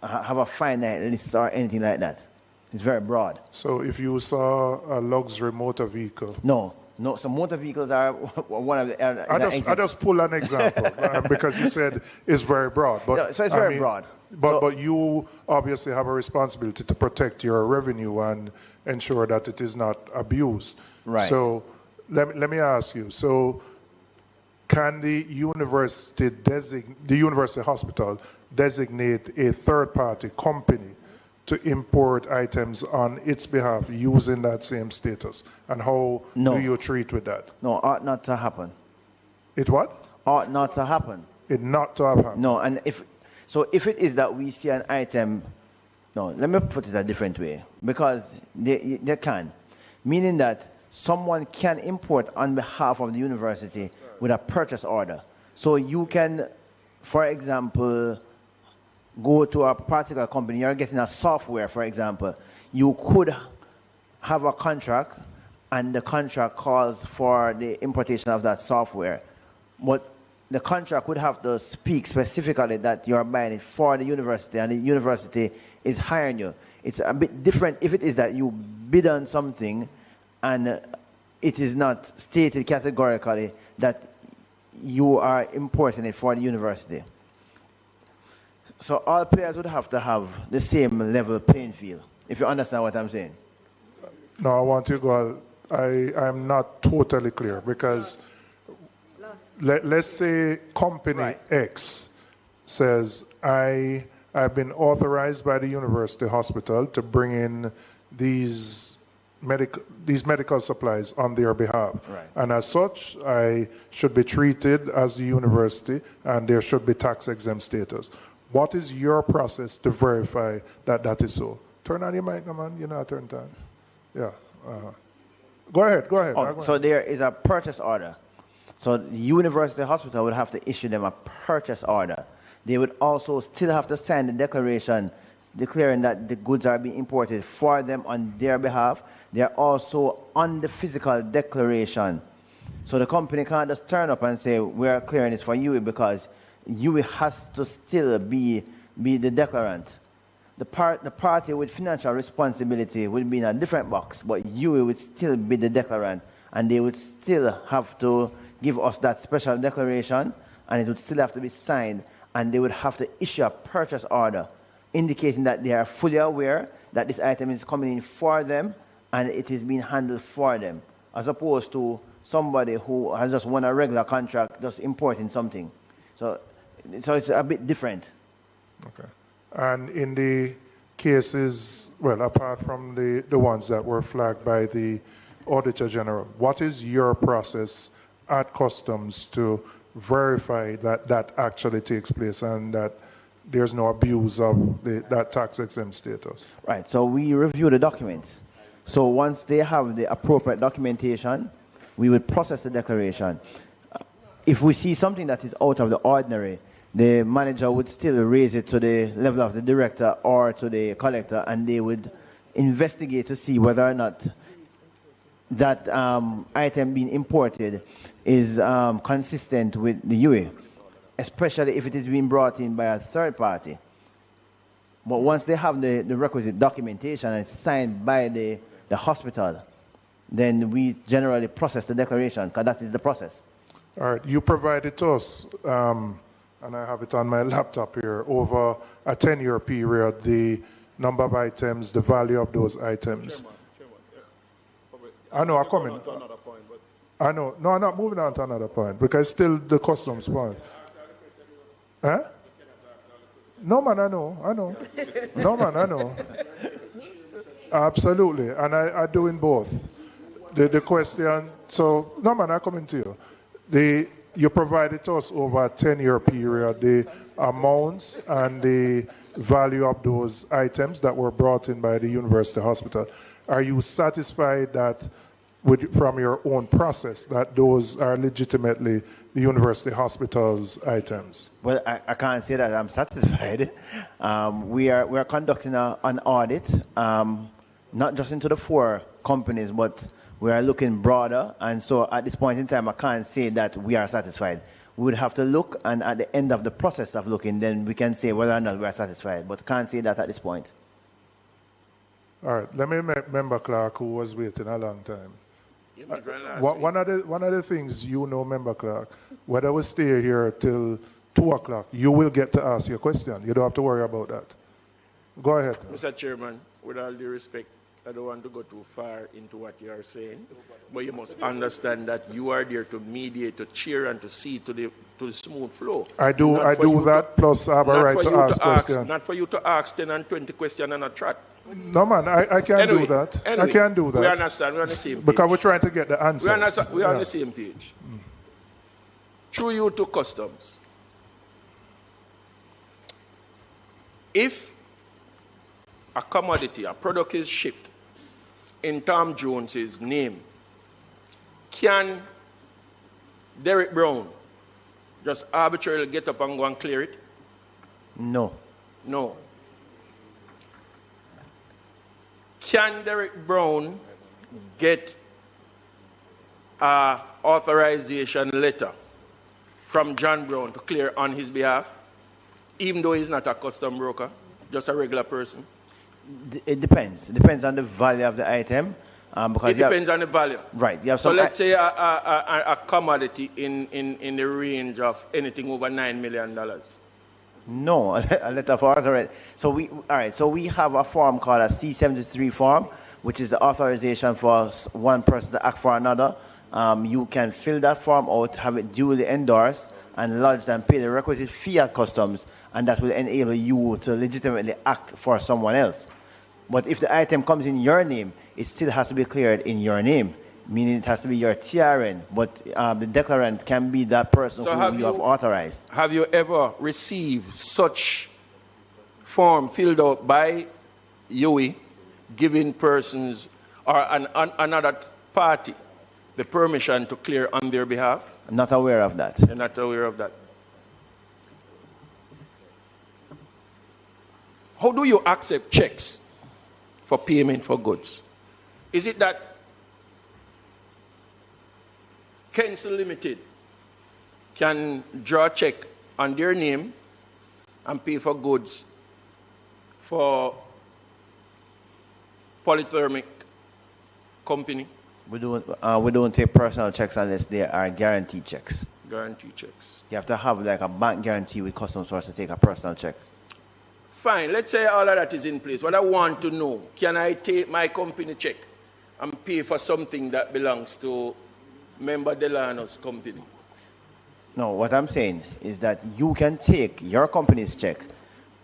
have a finite list or anything like that. It's very broad. So if you saw a luxury motor vehicle... No, so motor vehicles are one of the... I just pull an example because you said it's very broad. But No, so it's very broad. But you obviously have a responsibility to protect your revenue and ensure that it is not abused. Right. So let me ask you. So can the university hospital designate a third-party company to import items on its behalf using that same status? And how do you treat with that? No, ought not to happen. It what? Ought not to happen. It not to have happened. No, and if it is that we see an item, no, let me put it a different way, because they can, meaning that someone can import on behalf of the university with a purchase order. So you can, for example, go to a particular company, you're getting a software, for example. You could have a contract, and the contract calls for the importation of that software. But the contract would have to speak specifically that you're buying it for the university, and the university is hiring you. It's a bit different if it is that you bid on something and it is not stated categorically that you are importing it for the university. So all players would have to have the same level playing field, if you understand what I'm saying. No, I want to go. I'm not totally clear because let's say company X says, I've been authorized by the university hospital to bring in these medical supplies on their behalf. Right. And as such, I should be treated as the university and there should be tax exempt status. What is your process to verify that that is so? Turn on your mic, man. You're not turned on. Yeah. Go ahead. Oh, so there is a purchase order. So the university hospital would have to issue them a purchase order. They would also still have to sign the declaration declaring that the goods are being imported for them on their behalf. They are also on the physical declaration. So the company can't just turn up and say, we're clearing this for you, because you has to still be the declarant. the party with financial responsibility will be in a different box, but you would still be the declarant, and they would still have to give us that special declaration, and it would still have to be signed, and they would have to issue a purchase order indicating that they are fully aware that this item is coming in for them and it is being handled for them, as opposed to somebody who has just won a regular contract just importing something. So it's a bit different. Okay. And in the cases, well, apart from the ones that were flagged by the Auditor General, what is your process at Customs to verify that that actually takes place and that there's no abuse of that tax-exempt status? Right, so we review the documents. So once they have the appropriate documentation, we will process the declaration. If we see something that is out of the ordinary, the manager would still raise it to the level of the director or to the collector, and they would investigate to see whether or not that item being imported is consistent with the UE, especially if it is being brought in by a third party. But once they have the requisite documentation and it's signed by the hospital, then we generally process the declaration, because that is the process. All right, you provided to us, and I have it on my laptop here, over a 10-year period, the number of items, the value of those items. I know, I'm coming. I know. No, I'm not moving on to another point, because still the customs point. Huh? No, man, I know. No, man, I know. Absolutely, and I do in both. The question, so, no, man, I'm coming to you. You provided to us over a 10-year period the amounts and the value of those items that were brought in by the university hospital. Are you satisfied that, from your own process, that those are legitimately the university hospital's items? Well, I can't say that I'm satisfied. We are conducting an audit, not just into the 4 companies, but we are looking broader, and so at this point in time, I can't say that we are satisfied. We would have to look, and at the end of the process of looking, then we can say whether or not we are satisfied, but can't say that at this point. All right, let me make Member Clark, who was waiting a long time. One of the things you know, Member Clark, whether we stay here till 2 o'clock, you will get to ask your question. You don't have to worry about that. Go ahead. Mr. Chairman, with all due respect, I don't want to go too far into what you are saying, but you must understand that you are there to mediate, to cheer, and to see to the smooth flow. I do that, plus I have a right to ask questions. Not for you to ask 10 and 20 questions and a trot. No, man, I can't do that. I can't do that. We understand. We're on the same page. Because we're trying to get the answers. We're on the same page. Through you to Customs. If a commodity, a product is shipped in Tom Jones's name, can Derek Brown just arbitrarily get up and go and clear it? No. No. Can Derek Brown get an authorization letter from John Brown to clear on his behalf, even though he's not a custom broker, just a regular person? It depends. It depends on the value of the item. Because it depends on the value. Right. You have so let's say a commodity in the range of anything over $9 million. No, a letter of authorization. So we have a form called a C-73 form, which is the authorization for one person to act for another. You can fill that form out, have it duly endorsed, and lodged and pay the requisite fee at Customs, and that will enable you to legitimately act for someone else. But if the item comes in your name, it still has to be cleared in your name, meaning it has to be your TRN, but the declarant can be that person who you have authorized. Have you ever received such form filled out by UE, giving persons or another party the permission to clear on their behalf? I'm not aware of that. You're not aware of that. How do you accept checks for payment for goods? Is it that Kensal Limited can draw a check on their name and pay for goods for polythermic company? We don't take personal checks unless they are guaranteed checks. Guarantee checks. You have to have like a bank guarantee with Customs for us to take a personal check. Fine, let's say all of that is in place. What I want to know, can I take my company check and pay for something that belongs to member Delano's company? No, what I'm saying is that you can take your company's check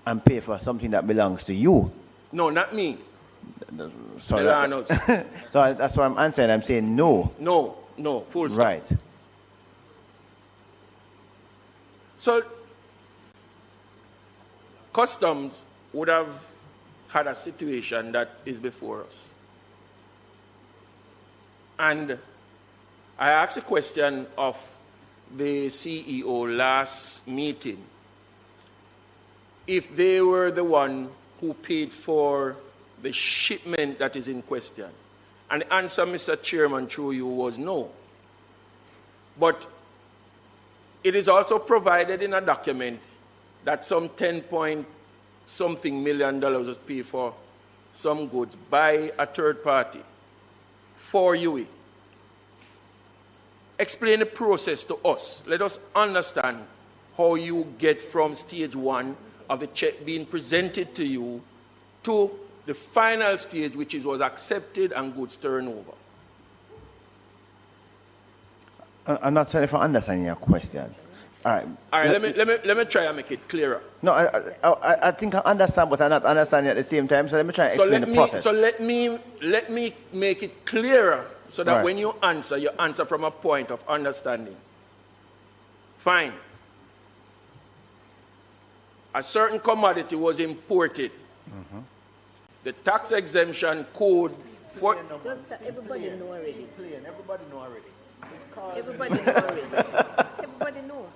and pay for something that belongs to you. No, not me. So, Delano's. So that's what I'm answering. I'm saying no. No, full stop. Right. So, Customs would have had a situation that is before us. And I asked a question of the CEO last meeting. If they were the one who paid for the shipment that is in question. And the answer, Mr. Chairman, through you was no. But it is also provided in a document that some 10-point-something million was paid for some goods by a third party for UE. Explain the process to us. Let us understand how you get from stage one of the check being presented to you to the final stage, which was accepted and goods turnover. I'm not sorry for understanding your question. All right. Let me try and make it clearer. No, I think I understand, but I'm not understanding at the same time. So let me try and explain the process. So let me make it clearer so that when you answer from a point of understanding. Fine. A certain commodity was imported. Mm-hmm. The tax exemption code for... Everybody know already. Everybody know already. Everybody know already. Everybody know.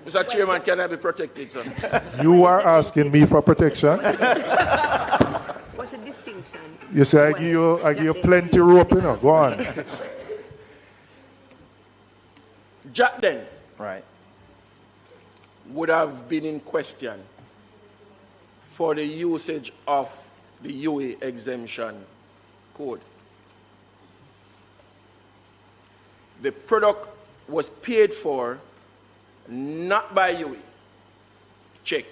Mr. Chairman, can I be protected, sir? You are asking me for protection? What's the distinction? You say I give you plenty rope, you know. Go on. Jaden, right, would have been in question for the usage of the UE exemption code. The product was paid for not by UE check,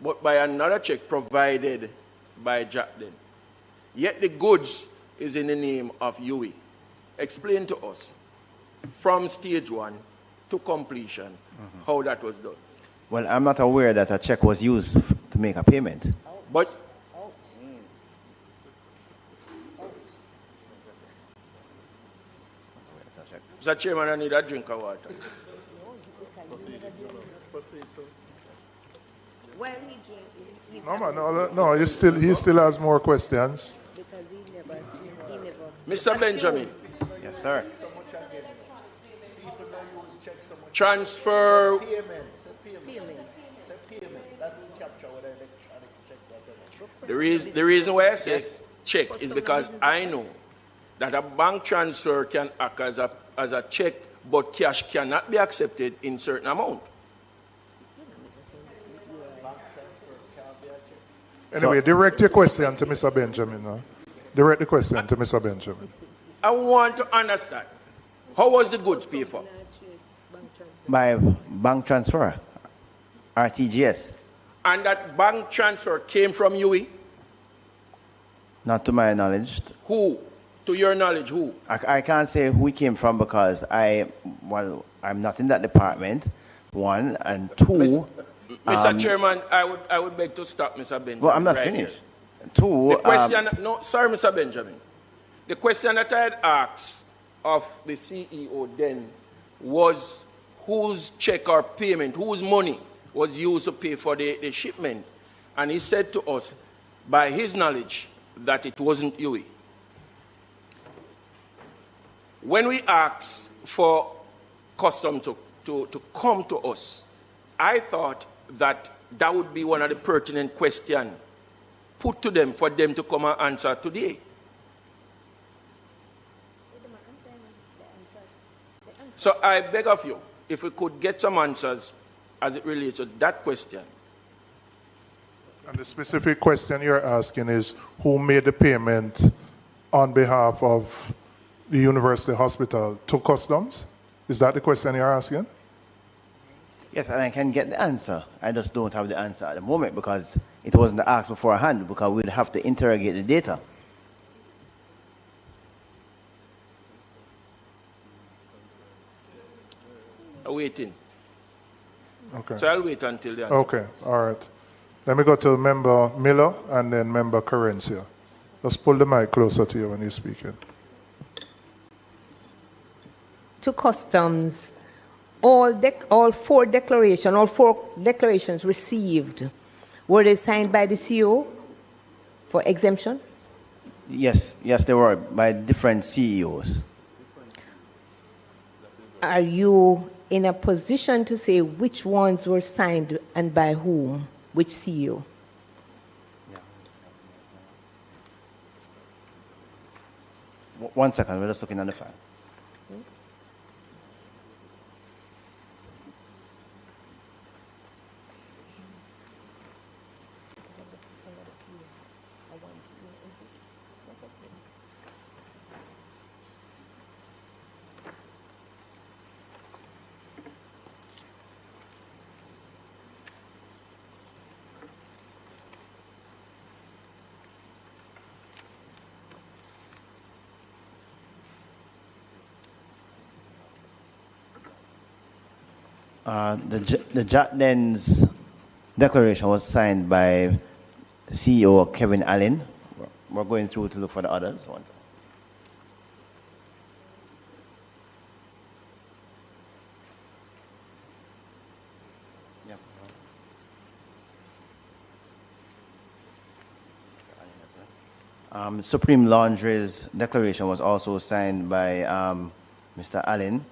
but by another check provided by Jaden. Yet the goods is in the name of UE. Explain to us from stage one to completion how that was done. Well, I'm not aware that a check was used to make a payment. But Mr. Chairman, I need a drink of water. Well, he No, he still has more questions. because he never. Mr. Benjamin. Yes, sir. Transfer. The reason why I say check is because I know that a bank transfer can act as a check, but cash cannot be accepted in certain amount. Anyway, direct your question to Mr. Benjamin. Huh? Direct the question to Mr. Benjamin. I want to understand, how was the goods paid for? By bank transfer, RTGS. And that bank transfer came from UE? Not to my knowledge. Who? To your knowledge, who? I can't say who it came from because I'm not in that department, one, and two. Mr. Chairman, I would beg to stop Mr. Benjamin. Well, I'm not finished. Two. The question, no, sorry, Mr. Benjamin. The question that I had asked of the CEO then was whose check or payment, whose money was used to pay for the shipment. And he said to us, by his knowledge, that it wasn't UE. When we asked for Customs to come to us, I thought that would be one of the pertinent questions put to them for them to come and answer today. So I beg of you, if we could get some answers as it relates to that question. And the specific question you're asking is who made the payment on behalf of the University Hospital to Customs? Is that the question you're asking? Yes, and I can get the answer. I just don't have the answer at the moment because it wasn't asked beforehand, because we'd have to interrogate the data. Waiting. Okay. So I'll wait until the answer. Okay, all right. Let me go to Member Miller and then Member Carencia. Just pull the mic closer to you when you're speaking. To Customs, all four declarations received, were they signed by the CEO for exemption? Yes, they were by different CEOs. Are you in a position to say which ones were signed and by whom, which CEO? One second, we're just looking at the file. The Jatden's declaration was signed by CEO Kevin Allen. We're going through to look for the others. Supreme Laundry's declaration was also signed by Mr. Allen.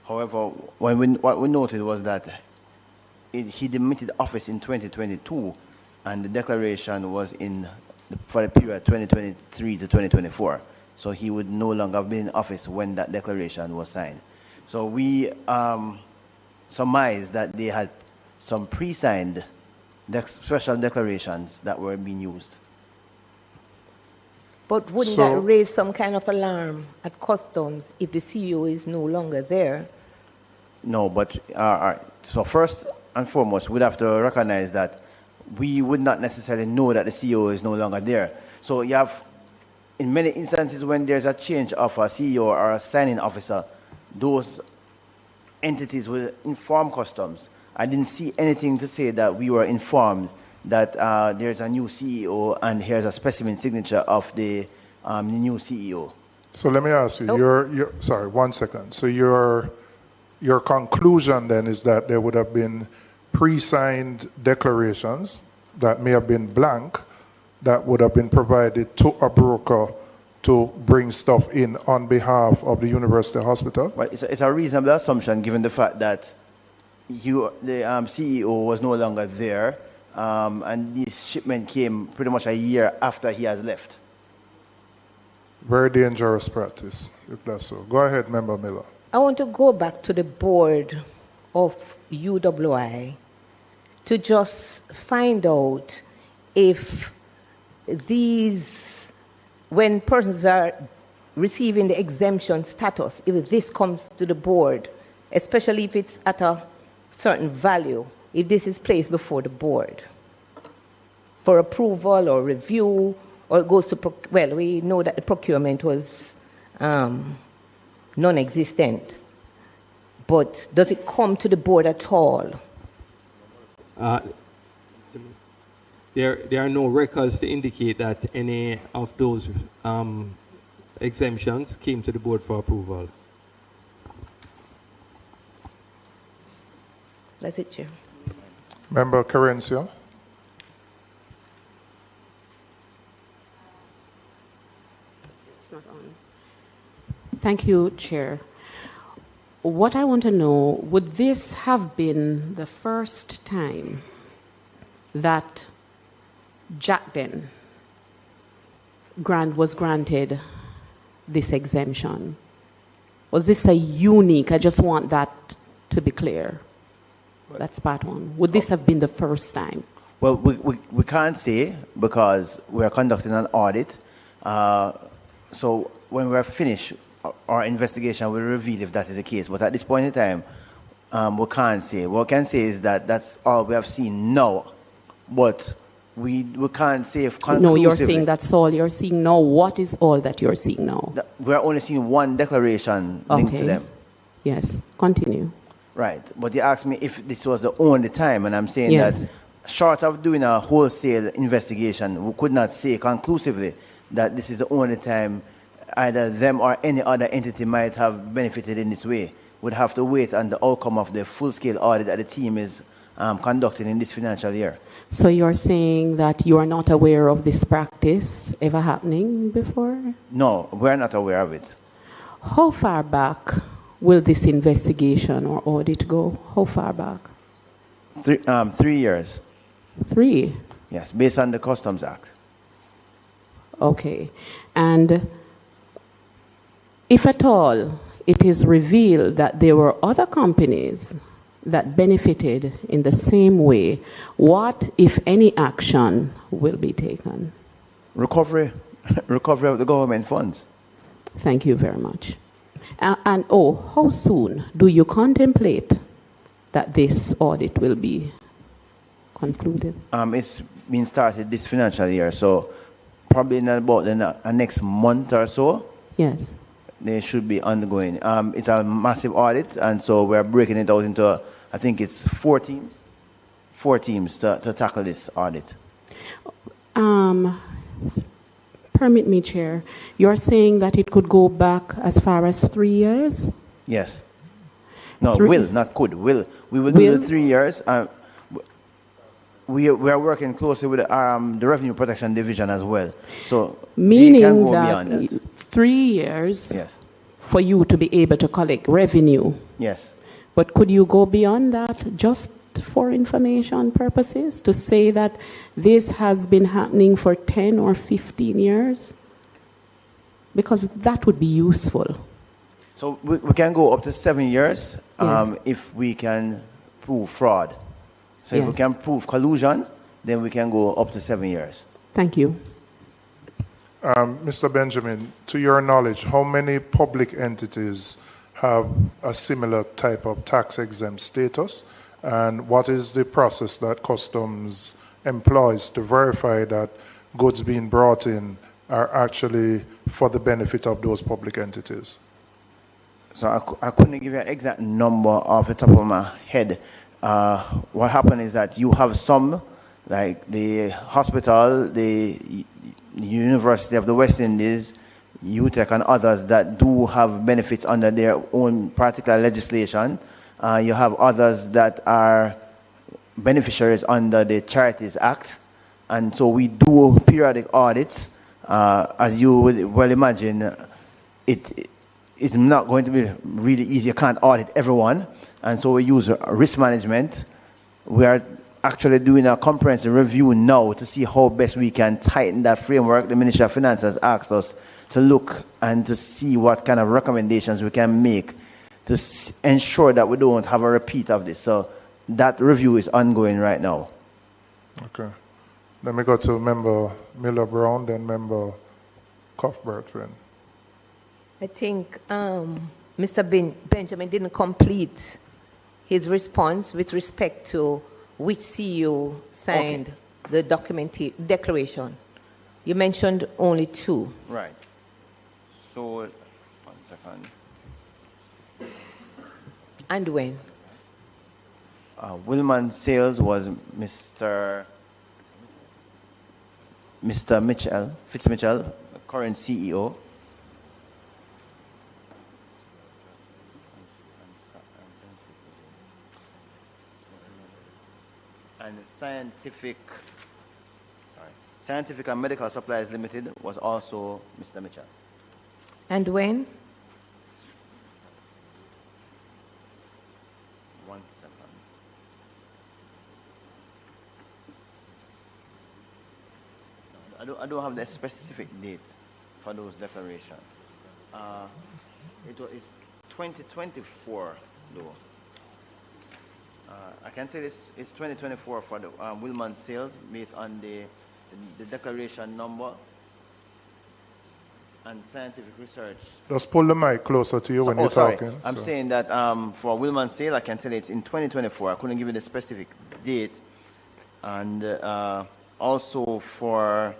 However, what we noted was that he demitted office in 2022, and the declaration was for the period 2023 to 2024. So he would no longer have been in office when that declaration was signed. So we surmised that they had some pre-signed special declarations that were being used. But wouldn't that raise some kind of alarm at Customs if the CEO is no longer there? No, but so first and foremost, we'd have to recognize that we would not necessarily know that the CEO is no longer there. So you have, in many instances, when there's a change of a CEO or a signing officer, those entities will inform Customs. I didn't see anything to say that we were informed that there's a new CEO and here's a specimen signature of the new CEO. So let me ask you, sorry, 1 second. So your conclusion then is that there would have been pre-signed declarations that may have been blank that would have been provided to a broker to bring stuff in on behalf of the University Hospital? Well, it's a reasonable assumption given the fact that the CEO was no longer there, and this shipment came pretty much a year after he has left. Very dangerous practice, if that's so. Go ahead, Member Miller. I want to go back to the board of UWI to just find out if when persons are receiving the exemption status, if this comes to the board, especially if it's at a certain value, if this is placed before the board for approval or review, or it goes to, we know that the procurement was non-existent, but does it come to the board at all? There are no records to indicate that any of those exemptions came to the board for approval. That's it, Chair. Member Carencia. It's not on. Thank you, Chair. What I want to know, would this have been the first time that Jatden was granted this exemption? Was this a unique? I just want that to be clear. That's part one. Would this have been the first time? Well, we can't say because we are conducting an audit. So when we're finished, our investigation will reveal if that is the case. But at this point in time, we can't say. What we can say is that that's all we have seen now. But we can't say if conclusively. No, you're saying that's all you're seeing now. What is all that you're seeing now? We're only seeing one declaration linked to them. Yes, continue. Right. But you asked me if this was the only time, and I'm saying Yes. that short of doing a wholesale investigation, we could not say conclusively that this is the only time either them or any other entity might have benefited in this way. We'd have to wait on the outcome of the full-scale audit that the team is conducting in this financial year. So you're saying that you are not aware of this practice ever happening before? No, we're not aware of it. How far back will this investigation or audit go? How far back? 3 years. 3? Yes, based on the Customs Act. Okay. And if at all it is revealed that there were other companies that benefited in the same way, what, if any, action will be taken? Recovery of the government funds. Thank you very much. And how soon do you contemplate that this audit will be concluded? It's been started this financial year, so probably in about the next month or so. Yes. They should be ongoing. It's a massive audit, and so we're breaking it out into, I think it's 4 teams. 4 teams to tackle this audit. Permit me, Chair. You're saying that it could go back as far as 3 years? Yes. No, 3? will, not could. Will. We will do the 3 years. We are working closely with the Revenue Protection Division as well. So meaning they can go that beyond that. 3 years Yes. for you to be able to collect revenue. Yes. But could you go beyond that just for information purposes to say that this has been happening for 10 or 15 years? Because that would be useful. So we can go up to 7 years Yes. if we can prove fraud. So if we Yes. can prove collusion, then we can go up to 7 years. Thank you. Mr. Benjamin, to your knowledge, how many public entities have a similar type of tax-exempt status? And what is the process that Customs employs to verify that goods being brought in are actually for the benefit of those public entities? So I couldn't give you an exact number off the top of my head. What happened is that you have some, like the hospital, the University of the West Indies, UTEC and others that do have benefits under their own particular legislation. You have others that are beneficiaries under the Charities Act. And so we do periodic audits. As you would well imagine, it's not going to be really easy. You can't audit everyone. And so we use risk management. We are actually doing a comprehensive review now to see how best we can tighten that framework. The Ministry of Finance has asked us to look and to see what kind of recommendations we can make to ensure that we don't have a repeat of this. So that review is ongoing right now. Okay. Let me go to Member Miller-Brown, then Member Cuthbert-Wren. I think Mr. Benjamin didn't complete his response with respect to which CEO signed the declaration. You mentioned only 2. Right. So, 1 second. And when? Willman Sales was Mr. Fitzmitchell, current CEO. And Scientific and Medical Supplies Limited was also Mr. Mitchell. And when? 1 second. I don't have the specific date for those declarations. It's 2024, though. I can say it's 2024 for the Wilman sales based on the declaration number and scientific research. Just pull the mic closer to you when you're talking. I'm saying that for Wilman sale, I can tell it's in 2024. I couldn't give you the specific date. And also for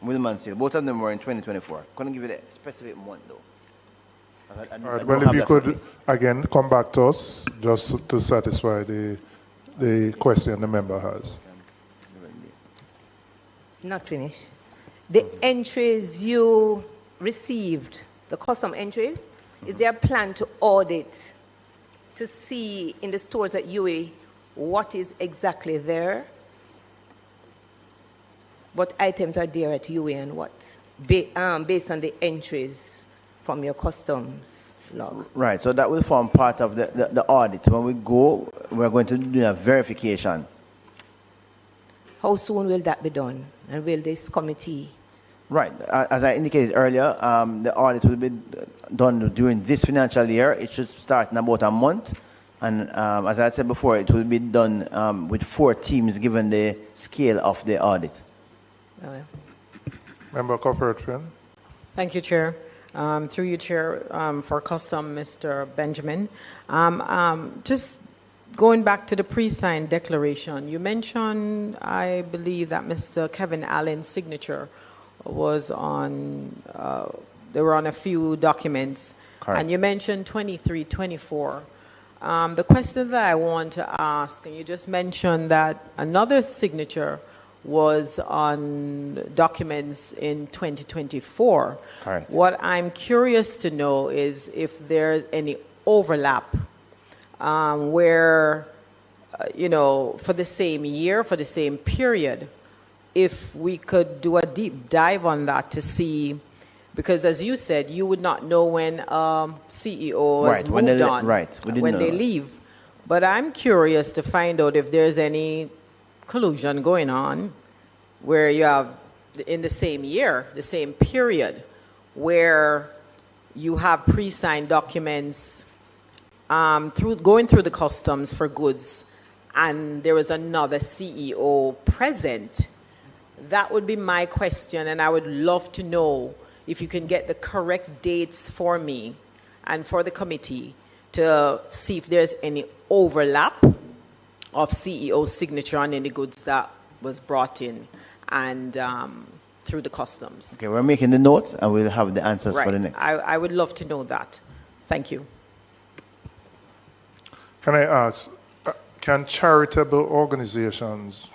Wilman sale, both of them were in 2024. Couldn't give you the specific month though. All right. Well, if you could again come back to us just to satisfy the question the member has. Not finished. The entries you received, the custom entries, is there a plan to audit to see in the stores at UA what is exactly there? What items are there at UA and what? Based on the entries from your customs log. Right, so that will form part of the audit. When we go, we're going to do a verification. How soon will that be done? And will this committee? Right, as I indicated earlier, the audit will be done during this financial year. It should start in about a month. And as I said before, it will be done with 4 teams given the scale of the audit. Member Corporate Friend. Thank you, Chair. Through you, Chair, for custom, Mr. Benjamin. Just going back to the pre-signed declaration, you mentioned, I believe, that Mr. Kevin Allen's signature was on, they were on a few documents. Correct. And you mentioned 2324. The question that I want to ask, and you just mentioned that another signature was on documents in 2024. Correct. What I'm curious to know is if there's any overlap where, for the same year, for the same period, if we could do a deep dive on that to see, because as you said, you would not know when CEO has moved on, when they leave. But I'm curious to find out if there's any collusion going on where you have in the same year, the same period, where you have pre-signed documents going through the customs for goods and there was another CEO present. That would be my question, and I would love to know if you can get the correct dates for me and for the committee to see if there's any overlap of CEO signature on any goods that was brought in and through the customs. Okay, we're making the notes and we'll have the answers for the next. I would love to know that. Thank you. Can I ask, can charitable organizations,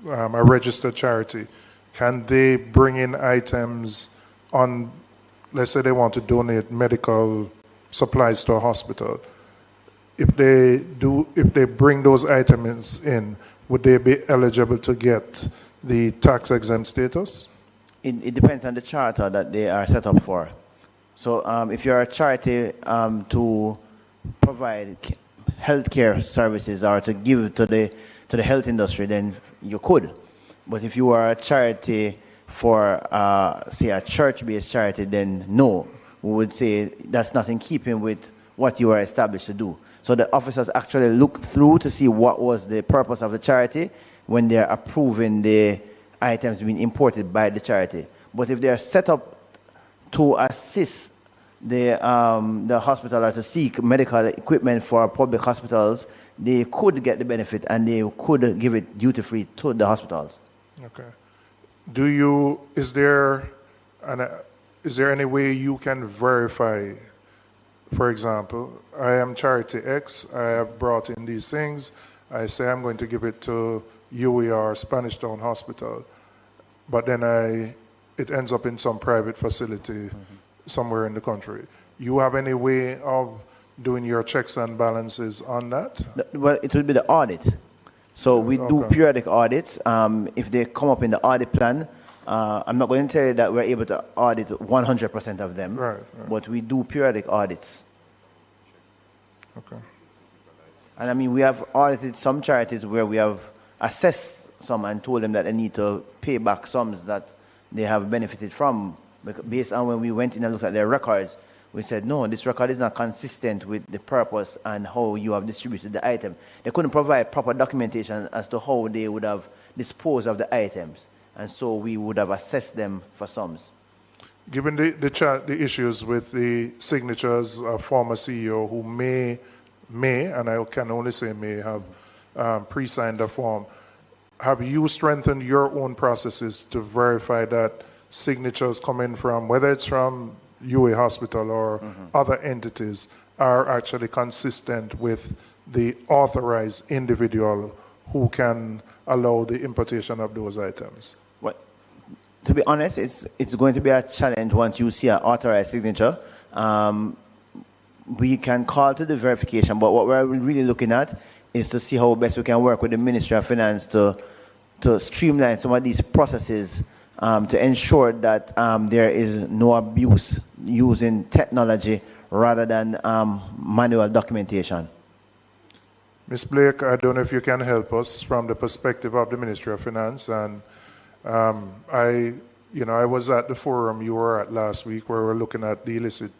a registered charity, can they bring in items on, let's say they want to donate medical supplies to a hospital? If they bring those items in, would they be eligible to get the tax exempt status? It depends on the charter that they are set up for. So if you're a charity to provide healthcare services or to give to the health industry, then you could. But if you are a charity for, say, a church-based charity, then no. We would say that's not in keeping with what you are established to do. So the officers actually look through to see what was the purpose of the charity when they're approving the items being imported by the charity. But if they are set up to assist the hospital or to seek medical equipment for public hospitals, they could get the benefit and they could give it duty-free to the hospitals. Okay. Is there any way you can verify, for example, I am Charity X, I have brought in these things, I say I'm going to give it to UER Spanish Town Hospital, but then it ends up in some private facility somewhere in the country. You have any way of doing your checks and balances on that? Well, it will be the audit. So we do periodic audits. If they come up in the audit plan, I'm not going to tell you that we're able to audit 100% of them, but we do periodic audits. Okay. And I mean, we have audited some charities where we have assessed some and told them that they need to pay back sums that they have benefited from. Based on when we went in and looked at their records, we said, no, this record is not consistent with the purpose and how you have distributed the item. They couldn't provide proper documentation as to how they would have disposed of the items. And so we would have assessed them for sums. Given the issues with the signatures of former CEO who may, and I can only say may, have pre-signed a form, have you strengthened your own processes to verify that signatures coming from, whether it's from UA Hospital or other entities, are actually consistent with the authorized individual who can allow the importation of those items? Well, to be honest, it's going to be a challenge once you see an authorized signature. We can call to the verification, but what we're really looking at is to see how best we can work with the Ministry of Finance to streamline some of these processes to ensure that there is no abuse using technology rather than manual documentation. Ms. Blake, I don't know if you can help us from the perspective of the Ministry of Finance. And I was at the forum you were at last week where we were looking at the illicit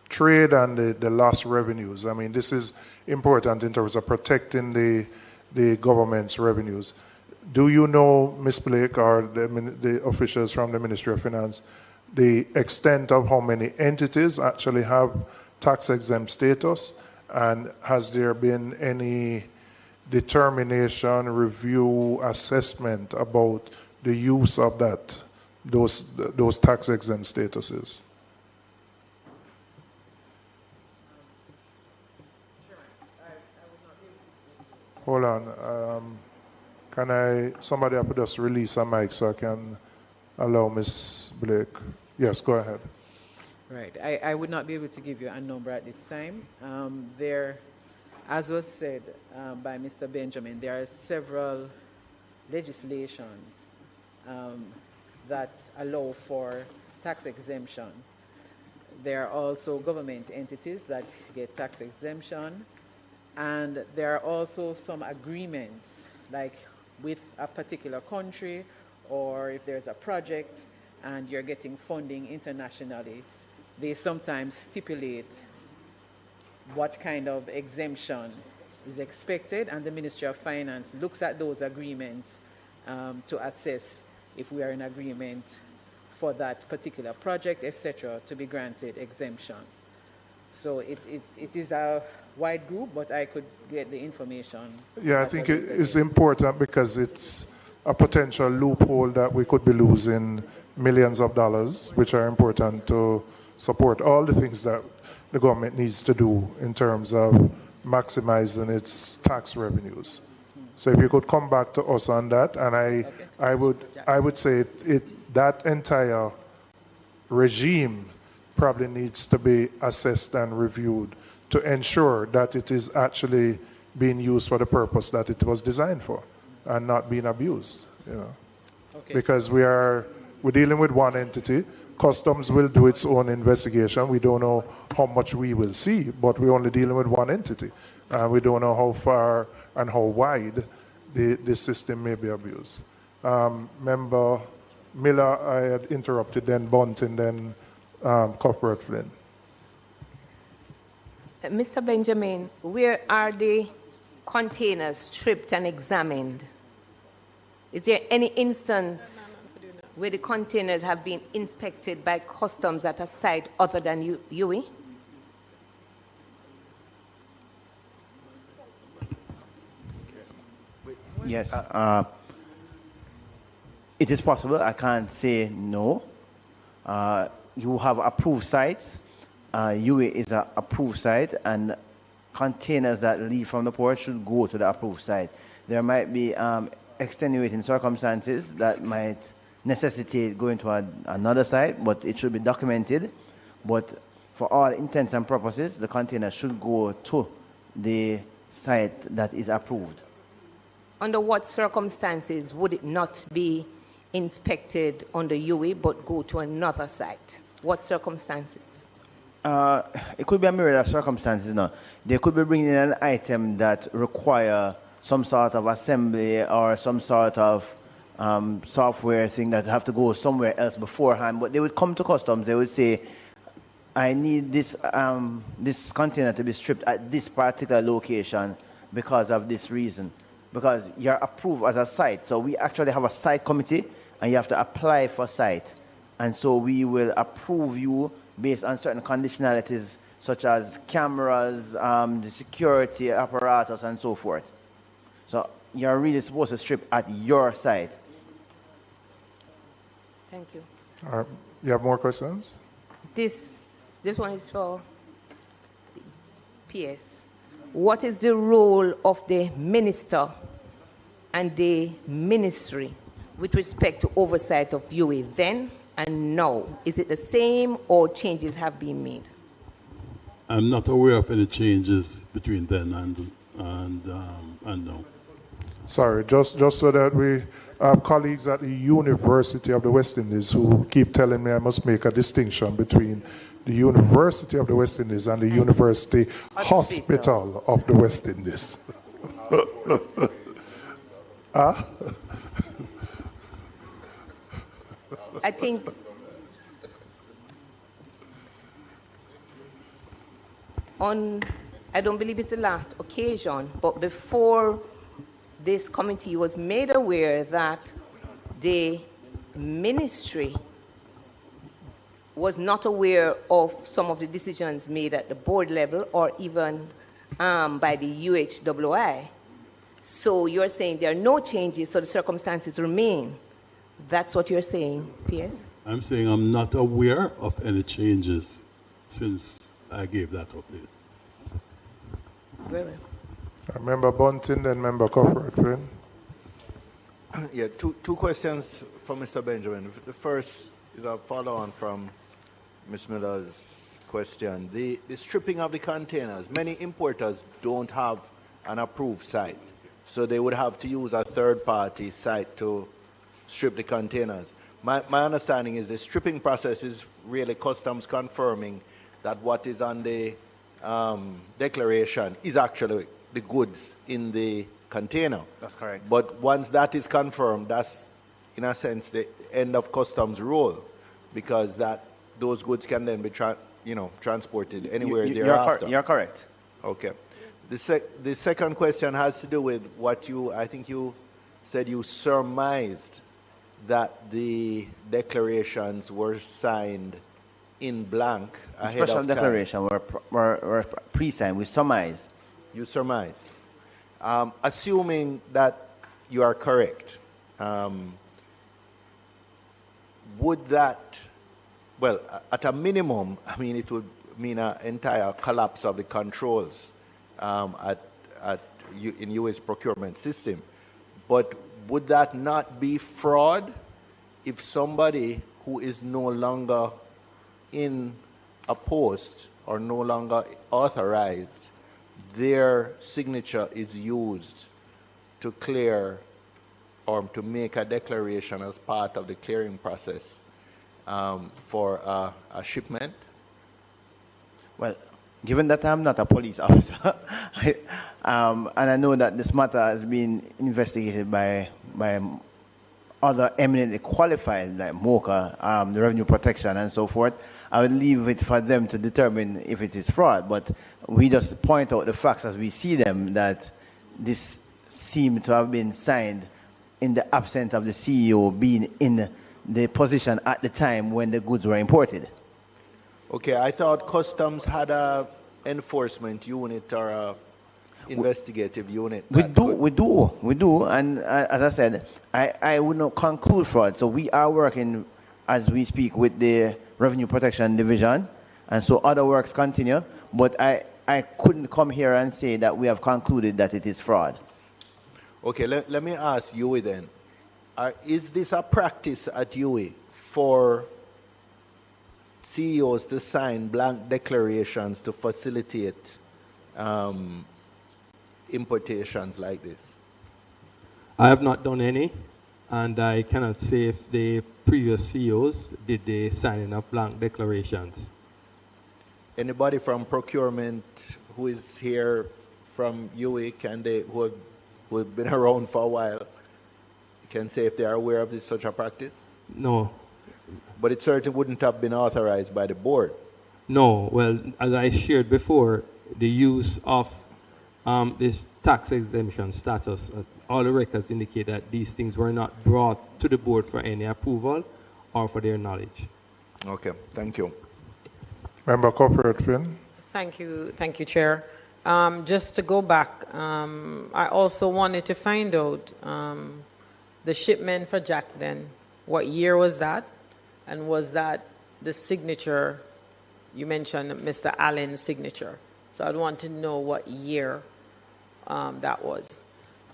trade and the lost revenues. I mean, this is important in terms of protecting the government's revenues. Do you know, Ms. Blake, or the officials from the Ministry of Finance, the extent of how many entities actually have tax-exempt status? And has there been any determination, review, assessment about the use of those tax-exempt statuses? Hold on. Somebody up just release a mic so I can allow Ms. Blake. Yes, go ahead. Right. I would not be able to give you a number at this time. As was said by Mr. Benjamin, there are several legislations that allow for tax exemption. There are also government entities that get tax exemption, and there are also some agreements, like with a particular country, or if there's a project and you're getting funding internationally, they sometimes stipulate what kind of exemption is expected, and the Ministry of Finance looks at those agreements to assess if we are in agreement for that particular project, etc., to be granted exemptions. So it is a wide group, but I could get the information. Yeah, I think it is important because it's a potential loophole that we could be losing millions of dollars, which are important to support all the things that the government needs to do in terms of maximizing its tax revenues. So if you could come back to us on that, and I would say that entire regime probably needs to be assessed and reviewed to ensure that it is actually being used for the purpose that it was designed for and not being abused. Okay. Because we're dealing with one entity. Customs will do its own investigation. We don't know how much we will see, but we're only dealing with one entity. We don't know how far and how wide the system may be abused. Member Miller, I had interrupted, then Bunting, then Corporate Flynn. Mr. Benjamin, where are the containers stripped and examined? Is there any instance where the containers have been inspected by customs at a site other than UE? Yes. It is possible. I can't say no. You have approved sites. UE is an approved site, and containers that leave from the port should go to the approved site. There might be extenuating circumstances that might necessitate going to another site, but it should be documented. But for all intents and purposes, the container should go to the site that is approved. Under what circumstances would it not be inspected under UE but go to another site? What circumstances? It could be a myriad of circumstances. No, they could be bringing in an item that require some sort of assembly or some sort of software thing that have to go somewhere else beforehand. But they would come to customs. They would say, I need this this container to be stripped at this particular location because of this reason. Because you're approved as a site. So we actually have a site committee, and you have to apply for site. And so we will approve you based on certain conditionalities, such as cameras, the security apparatus, and so forth. So you're really supposed to strip at your site. Thank you. All right. You have more questions? This one is for PS. What is the role of the minister and the ministry with respect to oversight of UE then and now? Is it the same or changes have been made? I'm not aware of any changes between then and now. Sorry, just so that we have colleagues at the University of the West Indies who keep telling me I must make a distinction between the University of the West Indies and the University Hospital of the West Indies. I think I don't believe it's the last occasion, but before this committee was made aware that the ministry was not aware of some of the decisions made at the board level or even by the UHWI. So you're saying there are no changes, so the circumstances remain. That's what you're saying, PS? I'm saying I'm not aware of any changes since I gave that update. Very well. Member Bunting, then Member Corporate. Yeah, two questions for Mr. Benjamin. The first is a follow-on from Ms. Miller's question. The stripping of the containers, many importers don't have an approved site, so they would have to use a third-party site to strip the containers. My understanding is the stripping process is really customs confirming that what is on the declaration is actually the goods in the container. That's correct. But once that is confirmed, that's, in a sense, the end of customs rule, because those goods can then be transported anywhere thereafter. You're correct. Okay. The second question has to do with what I think you said you surmised that the declarations were signed in blank ahead of time. Special declaration were pre-signed. We surmised. You surmised. Assuming that you are correct, would that, well, at a minimum, I mean, it would mean an entire collapse of the controls in U.S. procurement system. But would that not be fraud if somebody who is no longer in a post or no longer authorized, their signature is used to clear or to make a declaration as part of the clearing process for a shipment? Well, given that I'm not a police officer, and I know that this matter has been investigated by other eminently qualified, like MOCA, the Revenue Protection and so forth, I would leave it for them to determine if it is fraud. But we just point out the facts as we see them, that this seemed to have been signed in the absence of the CEO being in the position at the time when the goods were imported. Okay, I thought customs had a enforcement unit or a investigative unit. We do, and as I said, I would not conclude fraud. So we are working as we speak with the Revenue Protection Division, and so other works continue. But I couldn't come here and say that we have concluded that it is fraud. Okay, let me ask you then. Is this a practice at UE for CEOs to sign blank declarations to facilitate importations like this? I have not done any, and I cannot say if the previous CEOs did the signing of blank declarations. Anybody from procurement who is here from UE, who have been around for a while, can say if they are aware of such a practice? No. But it certainly wouldn't have been authorized by the board. No, well, as I shared before, the use of this tax exemption status, all the records indicate that these things were not brought to the board for any approval or for their knowledge. Okay, thank you. Member Corporate Finn. Thank you, Chair. Just to go back, I also wanted to find out the shipment for Jack then. What year was that? And was that the signature? You mentioned Mr. Allen's signature. So I'd want to know what year that was.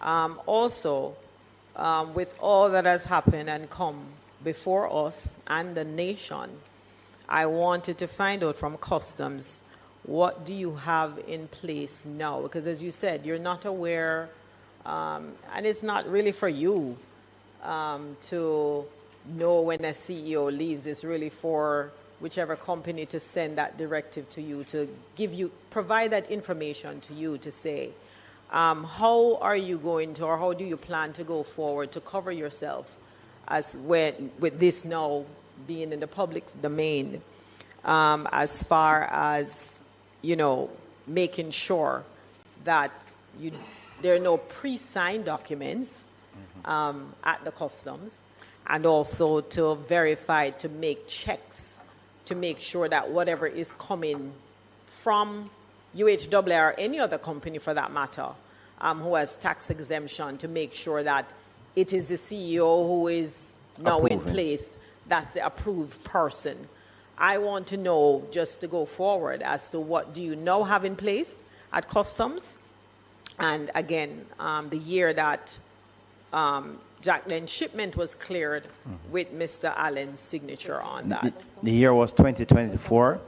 Also, with all that has happened and come before us and the nation, I wanted to find out from Customs, what do you have in place now? Because as you said, you're not aware, and it's not really for you to know when a CEO leaves. It's really for whichever company to send that directive to you, to give you, provide that information to you to say, how are you going to, or how do you plan to go forward to cover yourself as with this now being in the public domain, as far as, you know, making sure that there are no pre-signed documents at the customs, and also to verify, to make checks, to make sure that whatever is coming from UHW or any other company for that matter, who has tax exemption, to make sure that it is the CEO who is now in place, that's the approved person. I want to know, just to go forward, as to what do you now have in place at Customs, and again, the year that Jacqueline's shipment was cleared with Mr. Allen's signature on that. The year was 2024.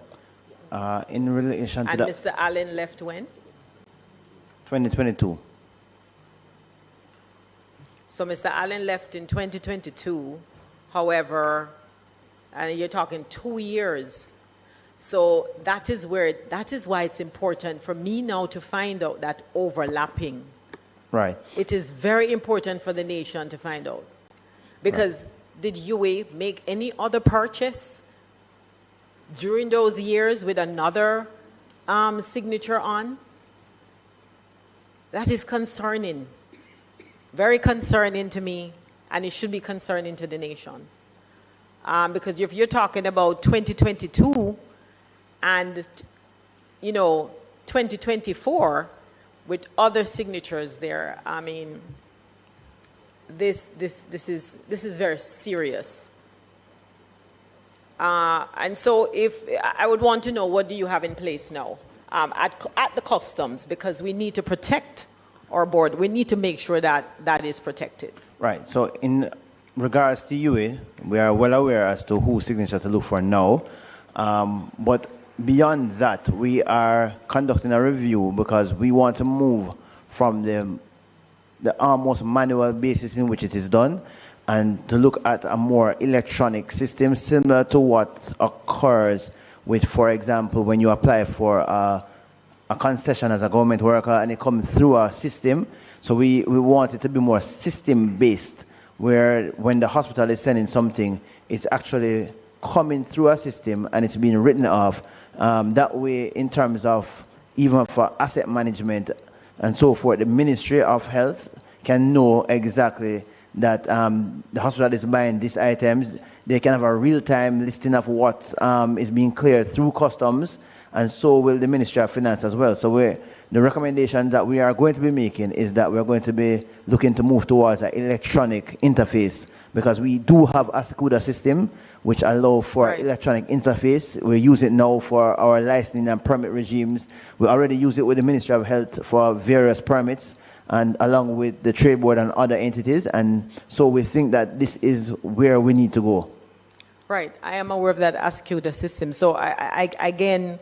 In relation to and that, Mr. Allen left when? 2022. So Mr. Allen left in 2022. However, and you're talking 2 years. So that is why it's important for me now to find out that overlapping. Right. It is very important for the nation to find out. Because did UA make any other purchase during those years with another signature on? That is concerning. Very concerning to me, and it should be concerning to the nation. Because if you're talking about 2022 and, 2024 with other signatures there, I mean, this is very serious. And so if I would want to know, what do you have in place now at the customs? Because we need to protect our board. We need to make sure that that is protected. Right. So in regards to UA, we are well aware as to whose signature to look for now. But beyond that, we are conducting a review because we want to move from the almost manual basis in which it is done, and to look at a more electronic system similar to what occurs with, for example, when you apply for a concession as a government worker and it comes through a system. So we want it to be more system-based, where when the hospital is sending something, it's actually coming through a system and it's being written off. That way, in terms of even for asset management and so forth, the Ministry of Health can know exactly that the hospital is buying these items. They can have a real-time listing of what is being cleared through customs, and so will the Ministry of Finance as well. So the recommendation that we are going to be making is that we're going to be looking to move towards an electronic interface, because we do have a SCUDA system which allows for electronic interface. We use it now for our licensing and permit regimes. We already use it with the Ministry of Health for various permits, and along with the Trade Board and other entities. And so we think that this is where we need to go. Right. I am aware of that SCUDA system. So again,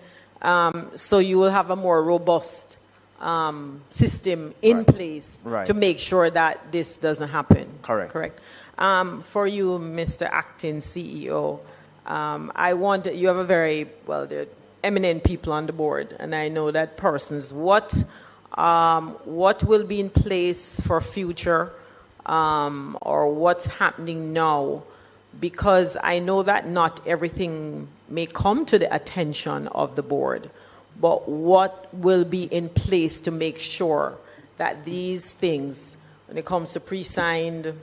so you will have a more robust system in place to make sure that this doesn't happen. Correct. For you, Mr. Acting CEO, you have a very, there are eminent people on the board, and I know that persons. What will be in place for future, or what's happening now because I know that not everything may come to the attention of the board, but what will be in place to make sure that these things, when it comes to pre-signed,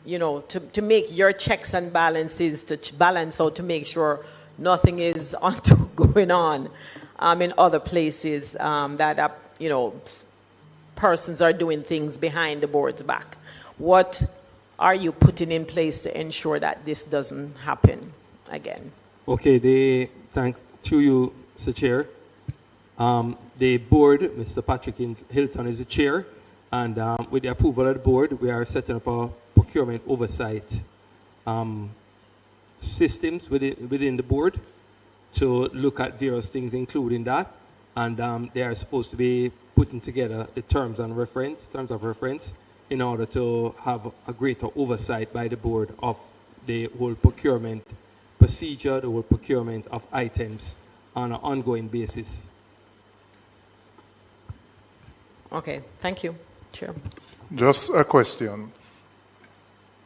to make your checks and balances to balance out, to make sure nothing is going on in other places that persons are doing things behind the board's back. What are you putting in place to ensure that this doesn't happen again? Okay, thank to you, Mr. Chair. The board, Mr. Patrick Hilton is the chair, and with the approval of the board, we are setting up a procurement oversight systems within the board to look at various things, including that, and they are supposed to be putting together the terms of reference, in order to have a greater oversight by the board of the whole procurement procedure, the whole procurement of items on an ongoing basis. Okay, thank you, Chair. Just a question.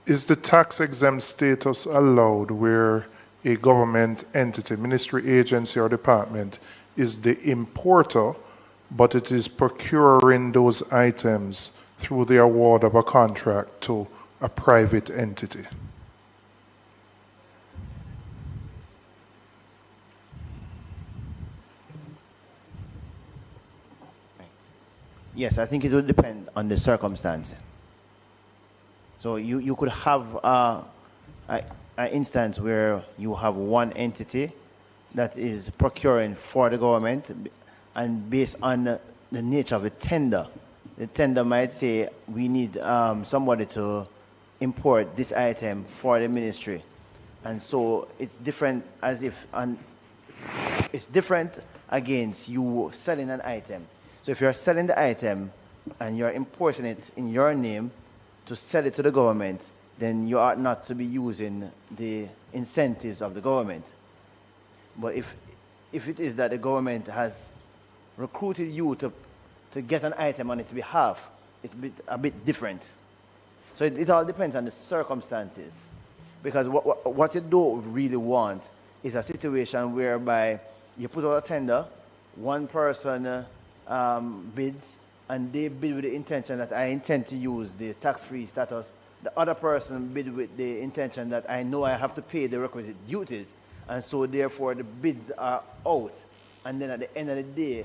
Is the tax-exempt status allowed where a government entity, ministry, agency, or department is the importer, but it is procuring those items through the award of a contract to a private entity? Yes, I think it would depend on the circumstance. So you could have an instance where you have one entity that is procuring for the government, and based on the nature of the tender might say, we need somebody to import this item for the ministry. And so it's different it's different against you selling an item. So if you're selling the item and you're importing it in your name to sell it to the government, then you ought not to be using the incentives of the government. But if it is that the government has recruited you to get an item on its behalf, it's a bit different. So it all depends on the circumstances. Because what you don't really want is a situation whereby you put out a tender, one person bids, and they bid with the intention that I intend to use the tax-free status. The other person bid with the intention that I know I have to pay the requisite duties, and so therefore the bids are out. And then at the end of the day,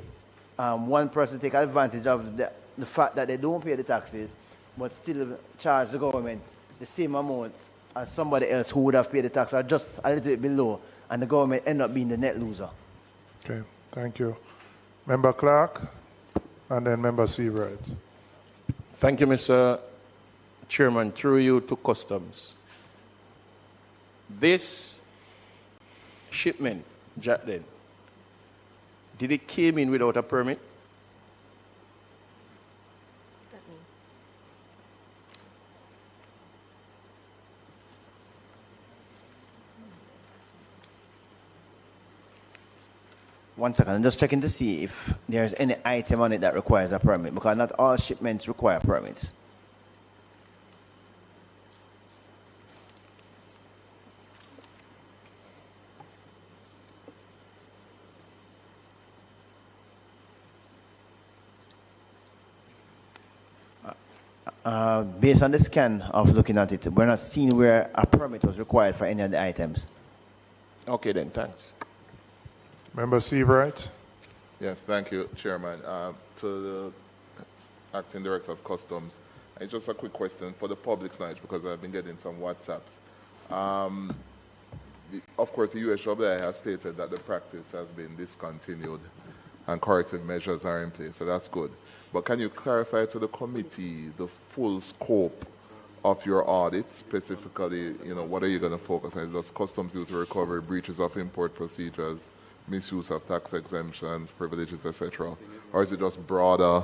one person take advantage of the fact that they don't pay the taxes, but still charge the government the same amount as somebody else who would have paid the tax, or just a little bit below, and the government end up being the net loser. Okay, thank you. Member Clark, and then Member Seawright. Thank you, Mr. Chairman. Through you to Customs. This shipment, Jacqueline, did it came in without a permit? One second, I'm just checking to see if there's any item on it that requires a permit, because not all shipments require permits. Based on the scan of looking at it, we're not seeing where a permit was required for any of the items. Okay then, thanks. Member Seawright. Yes, thank you, Chairman. To the Acting Director of Customs, just a quick question for the public's knowledge, because I've been getting some WhatsApps. Of course, the USWI has stated that the practice has been discontinued and corrective measures are in place, so that's good. But can you clarify to the committee the full scope of your audit, specifically, what are you going to focus on? Is it customs duty recovery, breaches of import procedures, misuse of tax exemptions, privileges, etc.? Or is it just broader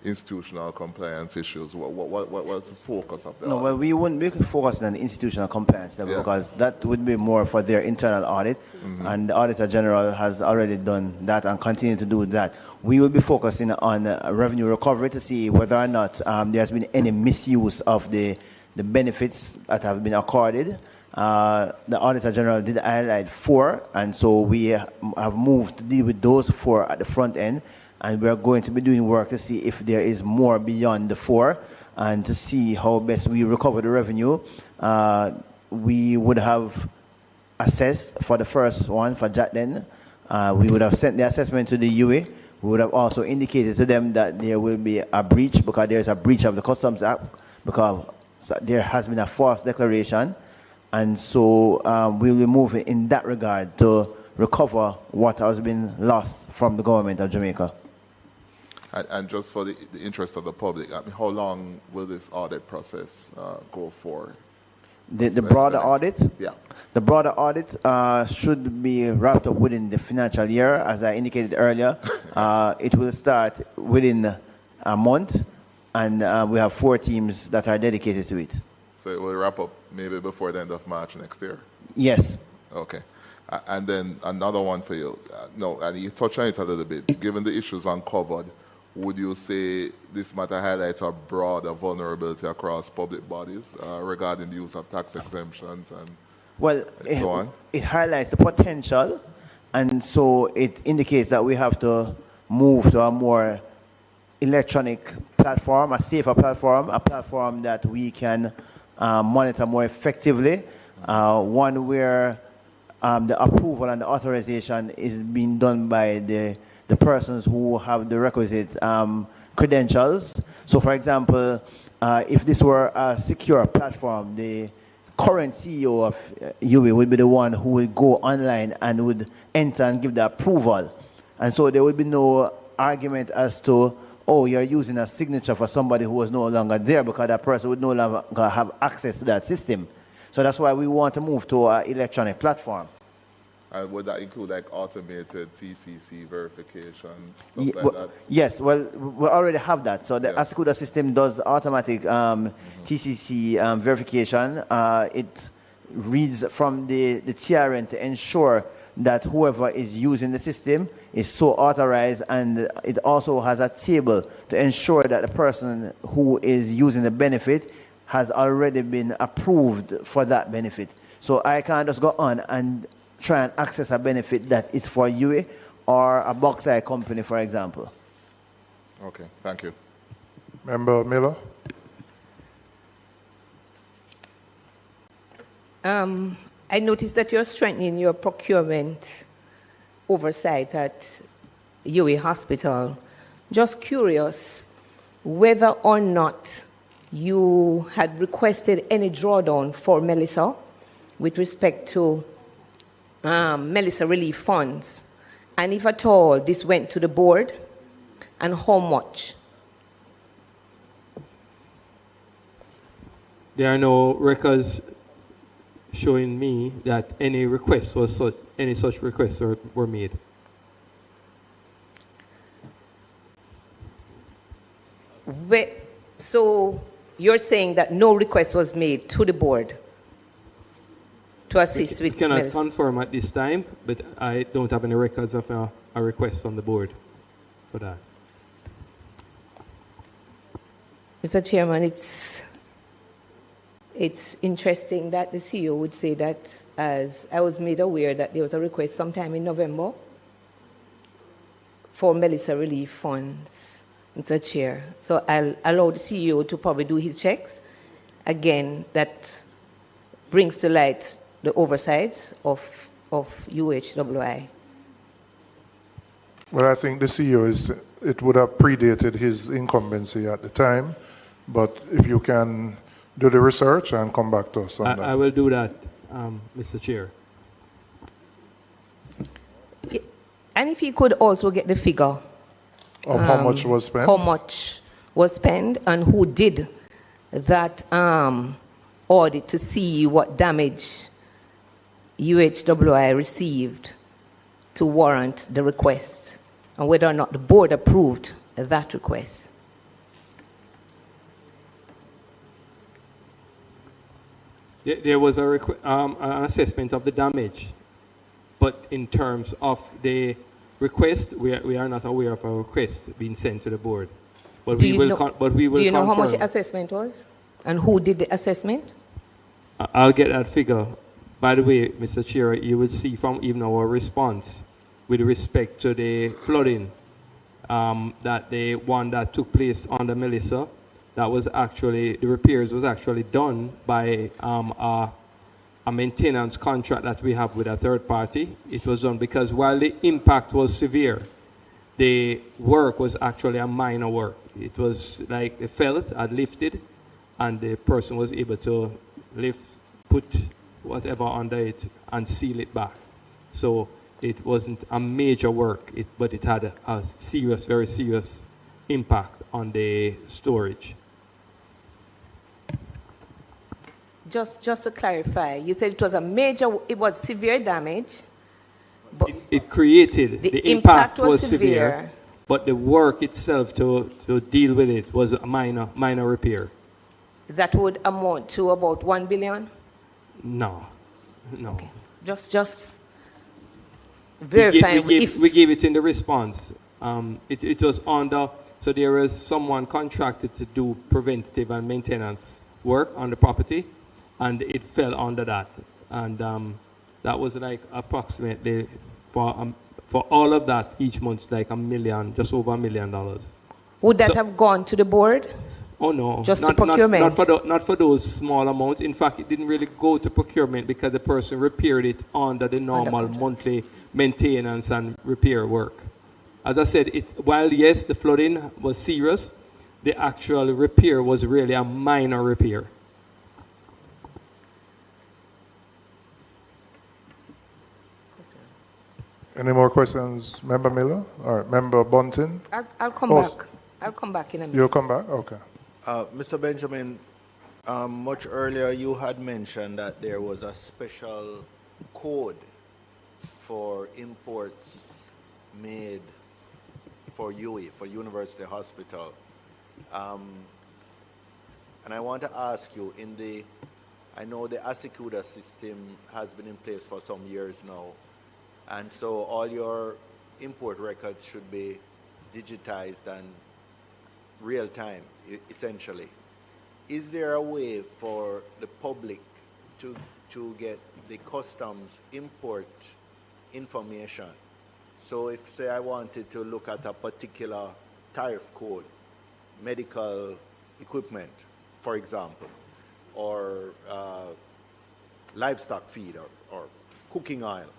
institutional compliance issues? What's the focus of that? No, well, we wouldn't be focusing on the institutional compliance level, because that would be more for their internal audit, and the Auditor General has already done that and continue to do that. We will be focusing on revenue recovery to see whether or not there has been any misuse of the benefits that have been accorded, the Auditor General did highlight 4, and so we have moved to deal with those 4 at the front end, and we are going to be doing work to see if there is more beyond the 4, and to see how best we recover the revenue. We would have assessed for the first one, for Jatden. We would have sent the assessment to the UA. We would have also indicated to them that there will be a breach, because there is a breach of the Customs Act, because there has been a false declaration. And so we will move in that regard to recover what has been lost from the government of Jamaica. And just for the interest of the public, I mean, how long will this audit process go for? The broader audit? Yeah. The broader audit should be wrapped up within the financial year. As I indicated earlier, it will start within a month, and we have 4 teams that are dedicated to it. So it will wrap up maybe before the end of March next year? Yes. Okay. And then another one for you. No, and you touched on it a little bit. Given the issues uncovered, would you say this matter highlights a broader vulnerability across public bodies regarding the use of tax exemptions and so on? It highlights the potential, and so it indicates that we have to move to a more electronic platform, a safer platform, a platform that we can monitor more effectively, one where the approval and the authorization is being done by the persons who have the requisite credentials. So, for example, if this were a secure platform, the current CEO of UWI would be the one who would go online and would enter and give the approval. And so there would be no argument as to, oh, you're using a signature for somebody who was no longer there, because that person would no longer have access to that system. So that's why we want to move to an electronic platform. And would that include like automated TCC verification, stuff like that? Yes, well, we already have that. So the Asakuda system does automatic TCC verification. It reads from the TRN to ensure that whoever is using the system is so authorized, and it also has a table to ensure that the person who is using the benefit has already been approved for that benefit. So I can't just go on and try and access a benefit that is for UA or a bauxite company, for example. Okay, thank you. Member Miller? I noticed that you're strengthening your procurement oversight at UA Hospital. Just curious whether or not you had requested any drawdown for Melissa with respect to Melissa relief funds, and if at all this went to the board, and how much? There are no records showing me that any requests any such requests were made. So you're saying that no request was made to the board to assist with? I cannot confirm at this time, but I don't have any records of a request on the board for that. Mr. Chairman, it's interesting that the CEO would say that, as I was made aware that there was a request sometime in November for Melissa relief funds, Mr. Chair. So I'll allow the CEO to probably do his checks. Again, that brings to light the oversight of UHWI. Well, I think the CEO it would have predated his incumbency at the time, but if you can do the research and come back to us on that. I will do that, Mr. Chair. And if you could also get the figure of how much was spent? How much was spent and who did that audit to see what damage UHWI received to warrant the request, and whether or not the board approved that request. There was an assessment of the damage, but in terms of the request, we are not aware of a request being sent to the board. But we will Do you know how much the assessment was, and who did the assessment? I'll get that figure By the way, Mr. Chair, you will see from even our response with respect to the flooding, that the one that took place under Melissa, that was actually, the repairs was actually done by a maintenance contract that we have with a third party. It was done because while the impact was severe, the work was actually a minor work. It was like the felt had lifted and the person was able to put whatever under it and seal it back. So it wasn't a major work, but it had a serious, very serious impact on the storage. Just to clarify, you said it was it was severe damage. But it created, the impact was severe, but the work itself to deal with it was a minor repair. That would amount to about 1 billion? No. Okay. Just verifying. We gave it in the response. It was under, so there was someone contracted to do preventative and maintenance work on the property, and it fell under that. And that was like approximately, for all of that, each month, like $1 million, just over $1 million. Would that have gone to the board? Oh, no. Just to procurement? Not for those small amounts. In fact, it didn't really go to procurement because the person repaired it under the normal monthly maintenance and repair work. As I said, while yes, the flooding was serious, the actual repair was really a minor repair. Any more questions, Member Miller or Member Bunting? I'll come back. I'll come back in a minute. You'll come back? Okay. Mr. Benjamin, much earlier you had mentioned that there was a special code for imports made for UE, for University Hospital. And I want to ask you, I know the Asicuda system has been in place for some years now, and so all your import records should be digitized and real time, essentially. Is there a way for the public to get the customs import information? So if, say, I wanted to look at a particular tariff code, medical equipment, for example, or livestock feed or cooking oil,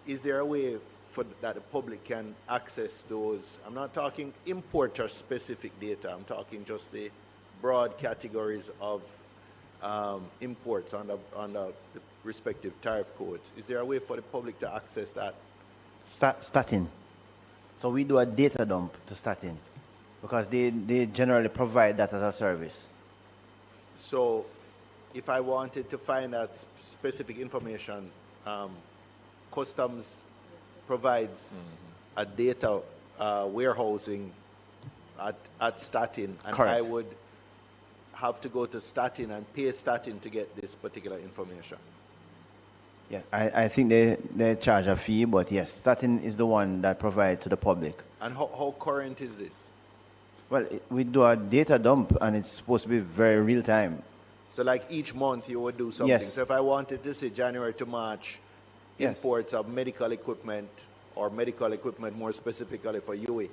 is there a way that the public can access those? I'm not talking importer-specific data. I'm talking just the broad categories of imports under the respective tariff codes. Is there a way for the public to access that? Statin. So we do a data dump to Statin because they generally provide that as a service. So if I wanted to find that specific information, Customs provides a data warehousing at Statin, and Correct. I would have to go to Statin and pay Statin to get this particular information. Yeah, I think they charge a fee, but yes, Statin is the one that provides to the public. And how current is this? Well, we do a data dump, and it's supposed to be very real time. So like each month you would do something. Yes. So if I wanted to say January to March, imports of medical equipment, or medical equipment more specifically for UE,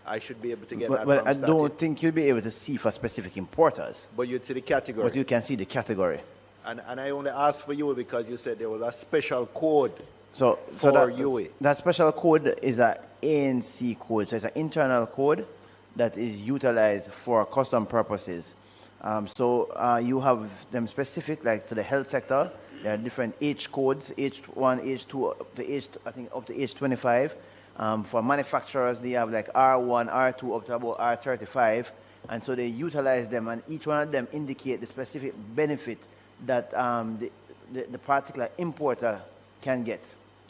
I should be able to get that Well, from I Statin. don't think you'll be able to see for specific importers. But you'd see the category. But you can see the category. And I only asked for UE because you said there was a special code for UE. That special code is an ANC code. So it's an internal code that is utilized for custom purposes. You have them specific, like to the health sector. There are different H codes, H1, H2, up to H25. For manufacturers, they have like R1, R2, up to about R35. And so they utilize them, and each one of them indicate the specific benefit that the particular importer can get.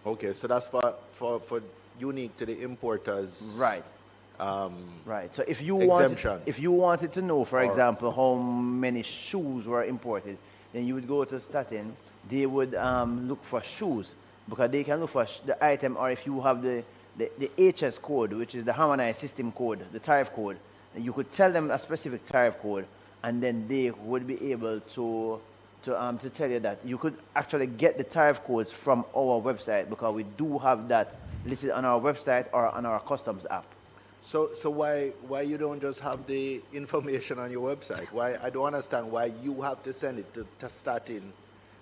Okay, so that's for unique to the importers. Right. Right. So if you wanted to know, for example, how many shoes were imported, then you would go to Statin. They would look for shoes because they can look for the item, or if you have the HS code, which is the harmonized system code, the tariff code, you could tell them a specific tariff code, and then they would be able to to tell you that you could actually get the tariff codes from our website, because we do have that listed on our website or on our customs app. So why you don't just have the information on your website? Why, I don't understand why you have to send it to Statin,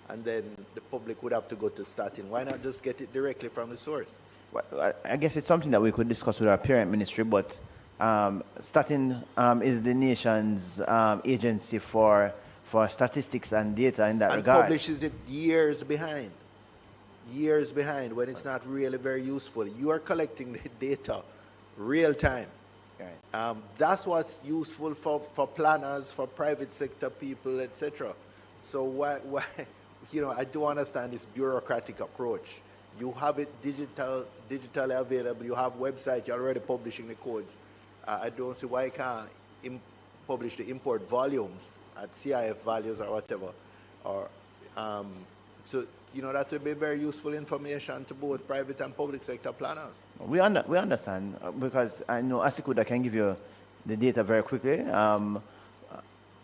and then the public would have to go to Statin. Why not just get it directly from the source? Well, I guess it's something that we could discuss with our parent ministry, but Statin is the nation's agency for statistics and data in that regard. And publishes it years behind when it's not really very useful. You are collecting the data real time. Right. That's what's useful for planners, for private sector people, etc. So why I do understand this bureaucratic approach. You have it digitally available. You have website. You're already publishing the codes. I don't see why you can't publish the import volumes at CIF values or whatever. Or so that would be very useful information to both private and public sector planners. We understand, because I know Asikuda can give you the data very quickly.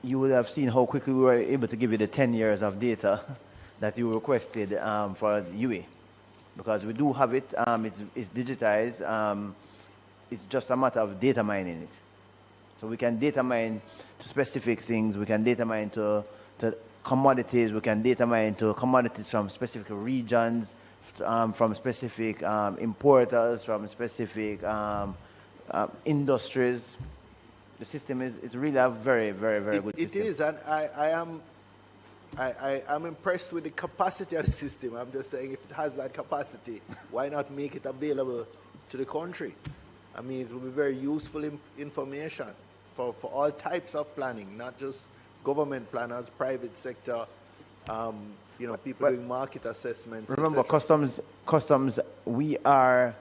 You would have seen how quickly we were able to give you the 10 years of data that you requested for UA. Because we do have it, it's digitized. It's just a matter of data mining it. So we can data mine to specific things. We can data mine to commodities. We can data mine to commodities from specific regions, from specific importers, from specific industries. The system is really a very, very, very good system. It is, and I'm impressed with the capacity of the system. I'm just saying, if it has that capacity, why not make it available to the country? I mean, it will be very useful information for all types of planning, not just government planners, private sector, people doing market assessments. Remember, customs, we are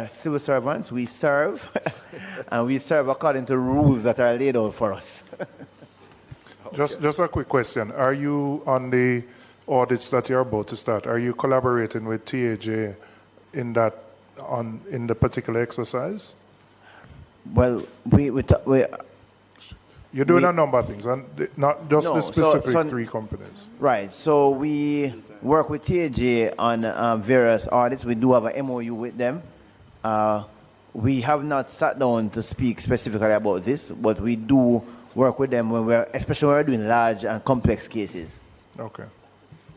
civil servants. We serve, and we serve according to rules that are laid out for us. Okay. Just a quick question. Are you, on the audits that you're about to start, are you collaborating with TAJ in the particular exercise? Well, you're doing a number of things, and not just the specific three companies. Right. So we work with TAJ on various audits. We do have an MOU with them. We have not sat down to speak specifically about this, but we do work with them especially when we're doing large and complex cases. Okay.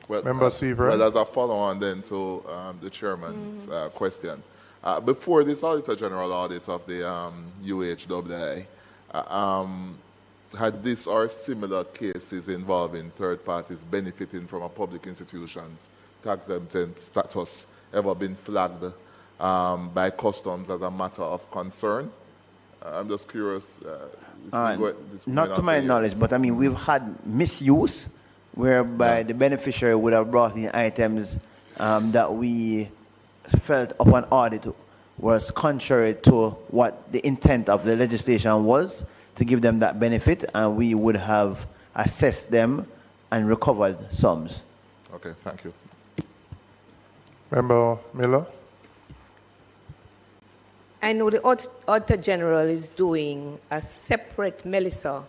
Well, Member Seaver. Well, as a follow-on then to the chairman's question, before this Auditor General audit of the UHWI, had this or similar cases involving third parties benefiting from a public institution's tax-exempt status ever been flagged by customs as a matter of concern? I'm just curious. Not to my knowledge, but I mean, we've had misuse whereby the beneficiary would have brought in items that we felt upon audit was contrary to what the intent of the legislation was, to give them that benefit, and we would have assessed them and recovered sums. Okay, thank you. Member Miller? I know the Auditor General is doing a separate Melissa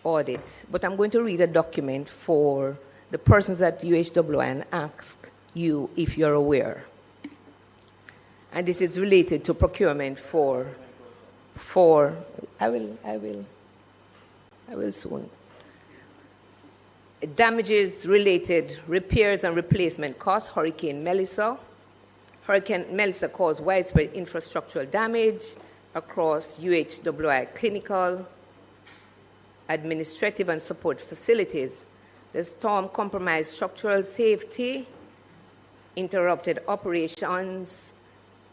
audit, but I'm going to read a document for the persons at UHWI and ask you if you're aware. And this is related to procurement for I will soon. Damages related repairs and replacement costs, Hurricane Melissa. Hurricane Melissa caused widespread infrastructural damage across UHWI clinical, administrative and support facilities. The storm compromised structural safety, interrupted operations,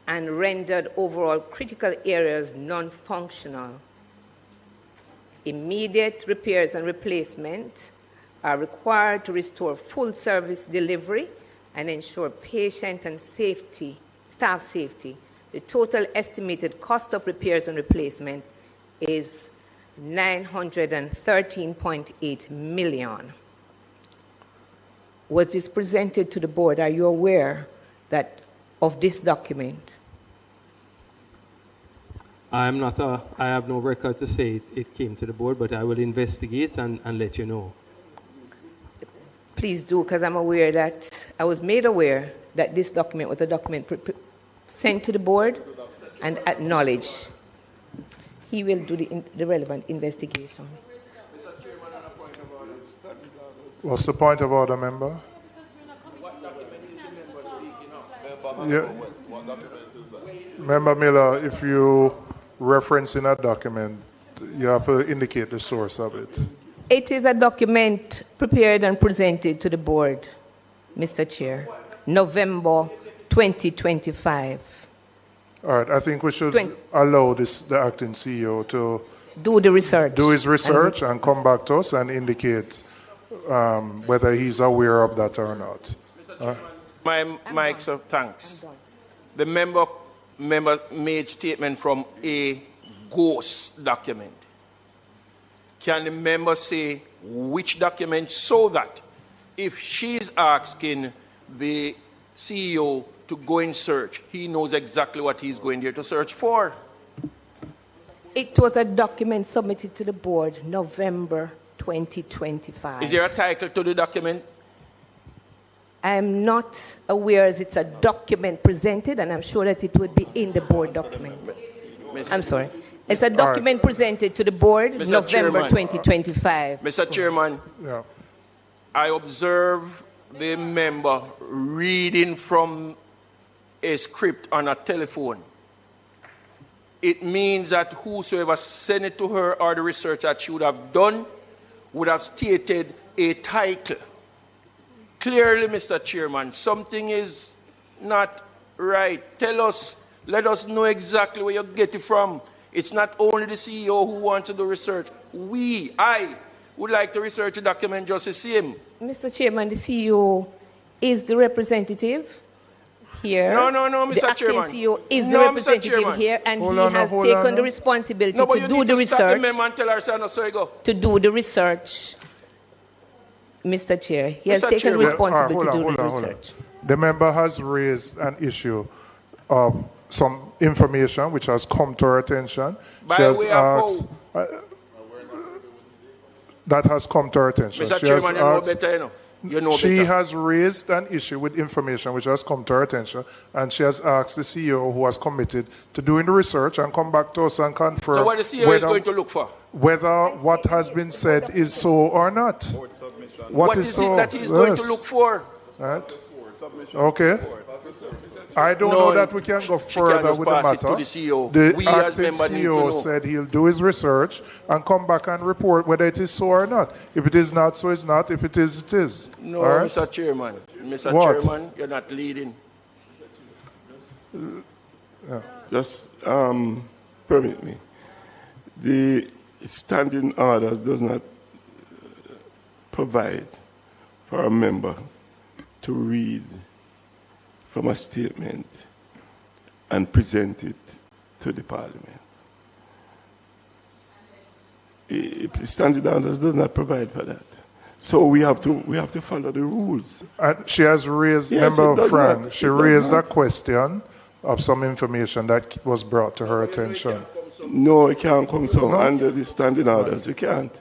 and rendered overall critical areas non-functional. Immediate repairs and replacement are required to restore full service delivery and ensure patient and staff safety. The total estimated cost of repairs and replacement is $913.8 million. Was this presented to the board? Are you aware of this document? I have no record to say it came to the board, but I will investigate and let you know. Please do, because I'm aware that I was made aware that this document was a document sent to the board and acknowledged. He will do the relevant investigation. What's the point of order, member? Yeah. Member Miller, if you reference in a document, you have to indicate the source of it. It is a document prepared and presented to the board, Mr. Chair, November 2025. All right, I think we should allow the acting CEO to do the research. Do his research and come back to us and indicate whether he's aware of that or not. My thanks. The member made statement from a ghost document. Can the member say which document, so that if she's asking the CEO to go in search, he knows exactly what he's going there to search for? It was a document submitted to the board November 2025. Is there a title to the document? I'm not aware as it's a document presented, and I'm sure that it would be in the board document. I'm sorry. It's a document presented to the board November 2025. Mr. Chairman, I observe the member reading from a script on a telephone. It means that whosoever sent it to her or the research that she would have done would have stated a title. Clearly, Mr. Chairman, something is not right. Tell us, let us know exactly where you get it from. It's not only the CEO who wants to do research. I would like to research the document just the same. Mr. Chairman, the CEO is the representative here. No, Mr. The Chairman. acting CEO is the representative here, and he has taken the responsibility to do the research. To do the research, Mr. Chair. He has taken the responsibility to do the research. The member has raised an issue of some information which has come to her attention. She has asked, that has come to her attention. Mr. Chairman, you know better, you know. You know She better. has raised an issue with information which has come to her attention, and she has asked the CEO, who has committed to doing the research, and come back to us and confirm So what the CEO is going to look for? whether what has been said is so or not. What is it that he's going to look for? Right. Okay. I don't know that we can go further with the pass it matter. to the CEO. The We as acting members need to know. CEO said he'll do his research and come back and report whether it is so or not. If it is not, so it's not. If it is, it is. No, All right? Mr. Chairman. Mr. What? Chairman, you're not leading. Just permit me. The standing orders does not provide for a member to read from a statement and present it to the Parliament. The standing orders does not provide for that. So we have to follow the rules. And she has raised, Yes, Member it does Frank, not. she It does raised not. a question of some information that was brought to her attention. No, it can't come so No. under the standing orders. We can't.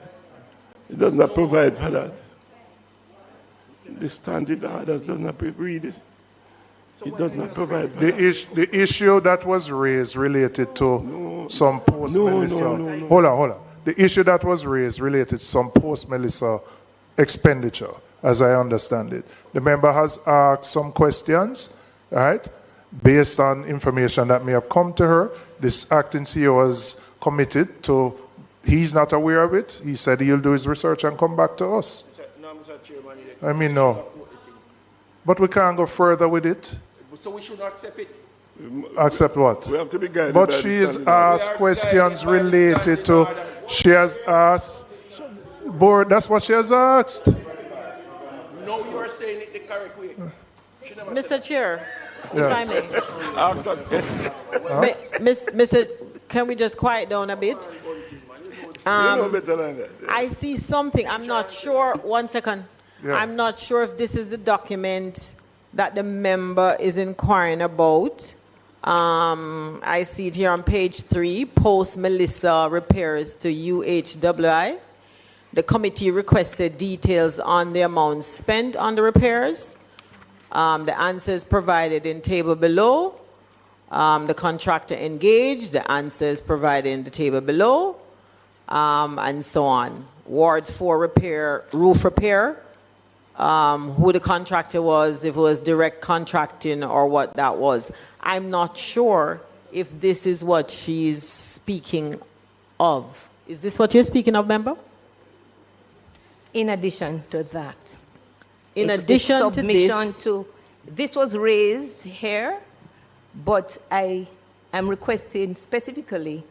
It does not provide for that. The standing orders does not read it. It does not provide for that. The issue that was raised related to some post-Melissa. no. Hold on. The issue that was raised related to some post-Melissa expenditure, as I understand it. The member has asked some questions, right, based on information that may have come to her. This acting CEO has committed to, he's not aware of it. He said he'll do his research and come back to us. No, Mr. Chairman. I mean, no. But we can't go further with it. So we should not accept it. Accept what? We have to be guided But by the she has standing orders. asked questions related to, she has asked, board, that's what she has asked. No, you are saying it the correct way. Mr. Chair, Yes. if I may. Mr. Can we just quiet down a bit? I see something. I'm not sure. One second. Yeah. I'm not sure if this is the document that the member is inquiring about. I see it here on page 3, post Melissa repairs to UHWI. The committee requested details on the amounts spent on the repairs. The answers provided in table below. The contractor engaged, the answers provided in the table below, and so on. Ward 4 repair, roof repair, who the contractor was, if it was direct contracting or what that was. I'm not sure if this is what she's speaking of. Is this what you're speaking of, member? In addition to that. In addition to this. This was raised here, but I am requesting specifically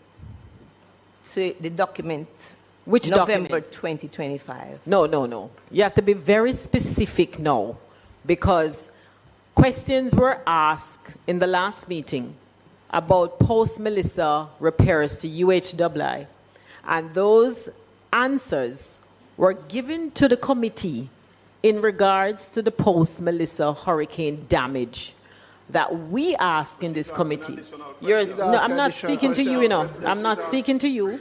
to the document. Which November document? 2025. No. You have to be very specific now, because questions were asked in the last meeting about post-Melissa repairs to UHWI, and those answers were given to the committee in regards to the post-Melissa hurricane damage that we ask in this committee. No, I'm not speaking to you, I'm not speaking to you.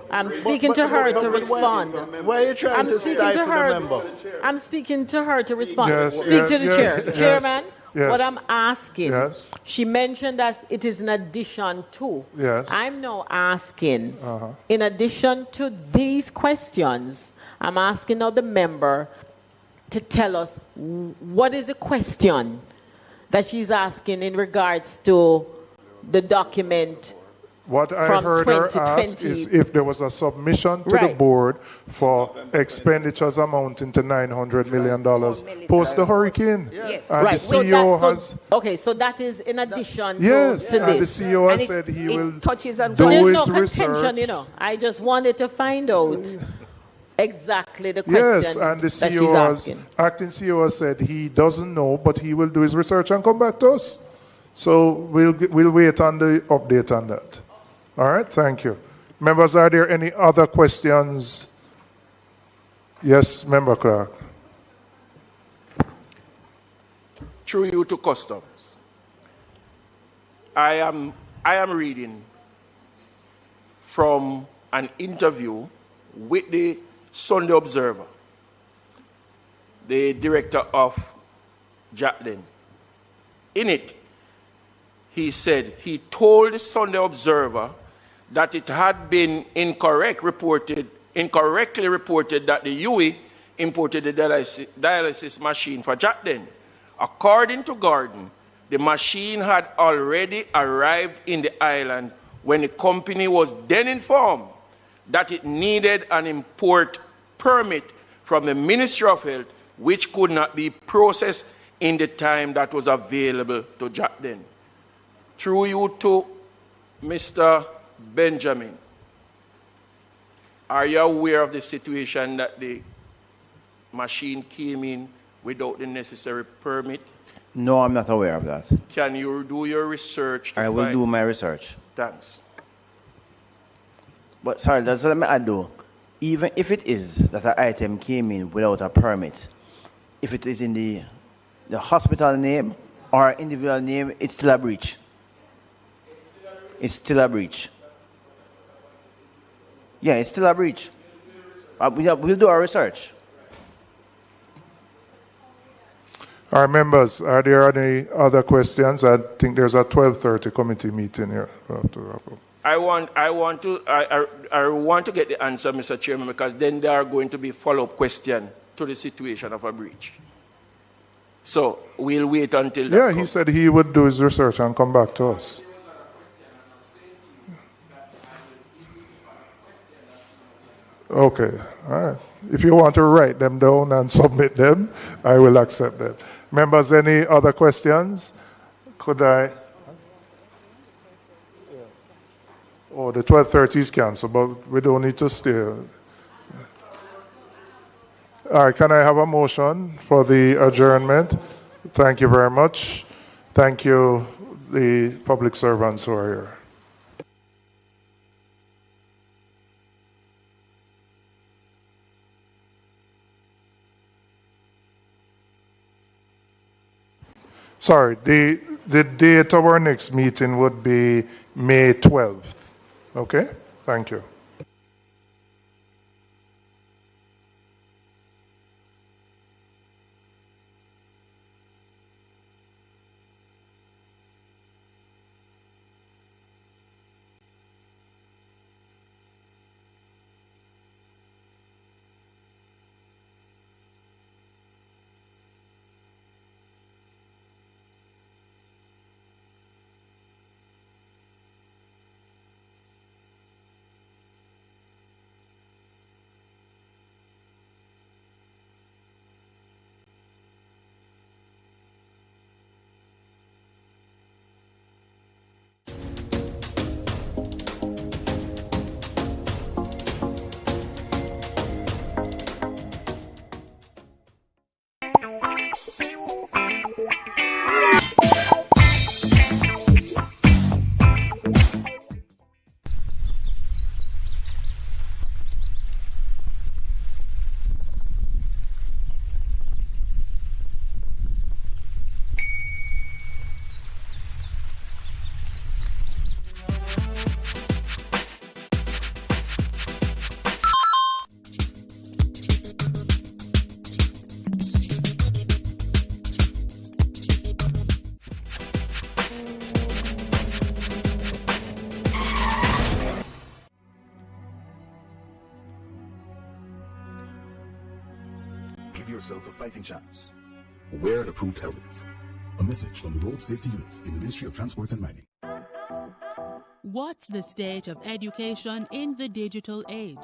I'm speaking to her to respond. Why are you trying to stifle the member? I'm speaking to her to respond. Yes, Speak to the chair. yes, Chairman, yes. what I'm asking, Yes. she mentioned that it is in addition to. Yes. I'm now asking, in addition to these questions, I'm asking now the member to tell us what is the question that she's asking in regards to the document. What I from heard her ask 2020. is if there was a submission to the Right. board for expenditures amounting to $900 million post the hurricane. Yes. And Right. the So CEO that- has... Okay, so that is in addition Yes, to and the this. CEO has And said he it will touches on So do there's his no research. contention, I just wanted to find out exactly the question Yes, and the that she's CEO has, asking. acting CEO has said he doesn't know, but he will do his research and come back to us. So we'll wait on the update on that. All right, thank you. Members, are there any other questions? Yes, Member Clark. Through you to customs. I am reading from an interview with the Sunday Observer, the director of Jacqueline. In it, he said he told the Sunday Observer that it had been incorrectly reported that the UE imported the dialysis machine for Jacqueline. According to Gordon, the machine had already arrived in the island when the company was then informed that it needed an import permit from the Ministry of Health, which could not be processed in the time that was available to Jacqueline. Through you to Mr. Benjamin, are you aware of the situation that the machine came in without the necessary permit? No, I'm not aware of that. Can you do your research? I will do my research. Thanks. But sorry, that's what I do. Even if it is that an item came in without a permit, if it is in the hospital name or individual name, it's still a breach. It's still a breach. Yeah, it's still a breach. We'll do our research. Our members, are there any other questions? I think there's a 12:30 committee meeting here. I want to get the answer, Mr. Chairman, because then there are going to be follow-up questions to the situation of a breach. So we'll wait until that Yeah, he said he would do his research and come back to us. Okay, all right. If you want to write them down and submit them, I will accept them. Members, any other questions? Could I? Oh, the 12:30 is cancelled, but we don't need to stay. All right, can I have a motion for the adjournment? Thank you very much. Thank you, the public servants who are here. Sorry, the date of our next meeting would be May 12th. Okay? Thank you. Give yourself a fighting chance. Wear an approved helmet. A message from the Road Safety Unit in the Ministry of Transport and Mining. What's the state of education in the digital age?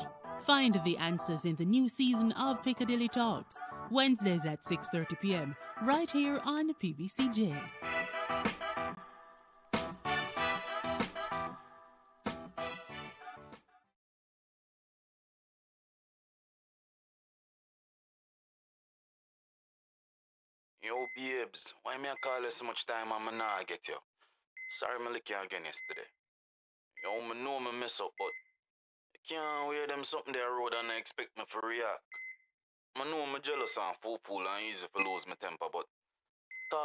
Find the answers in the new season of Piccadilly Talks, Wednesdays at 6:30 p.m., right here on PBCJ. Yo, babes, why me I call you so much time and I not get you? Sorry me lick you again yesterday. Yo, me know me mess up, but I can't wear them something there road and I expect me to react. I know me jealous and fool and easy to lose my temper, but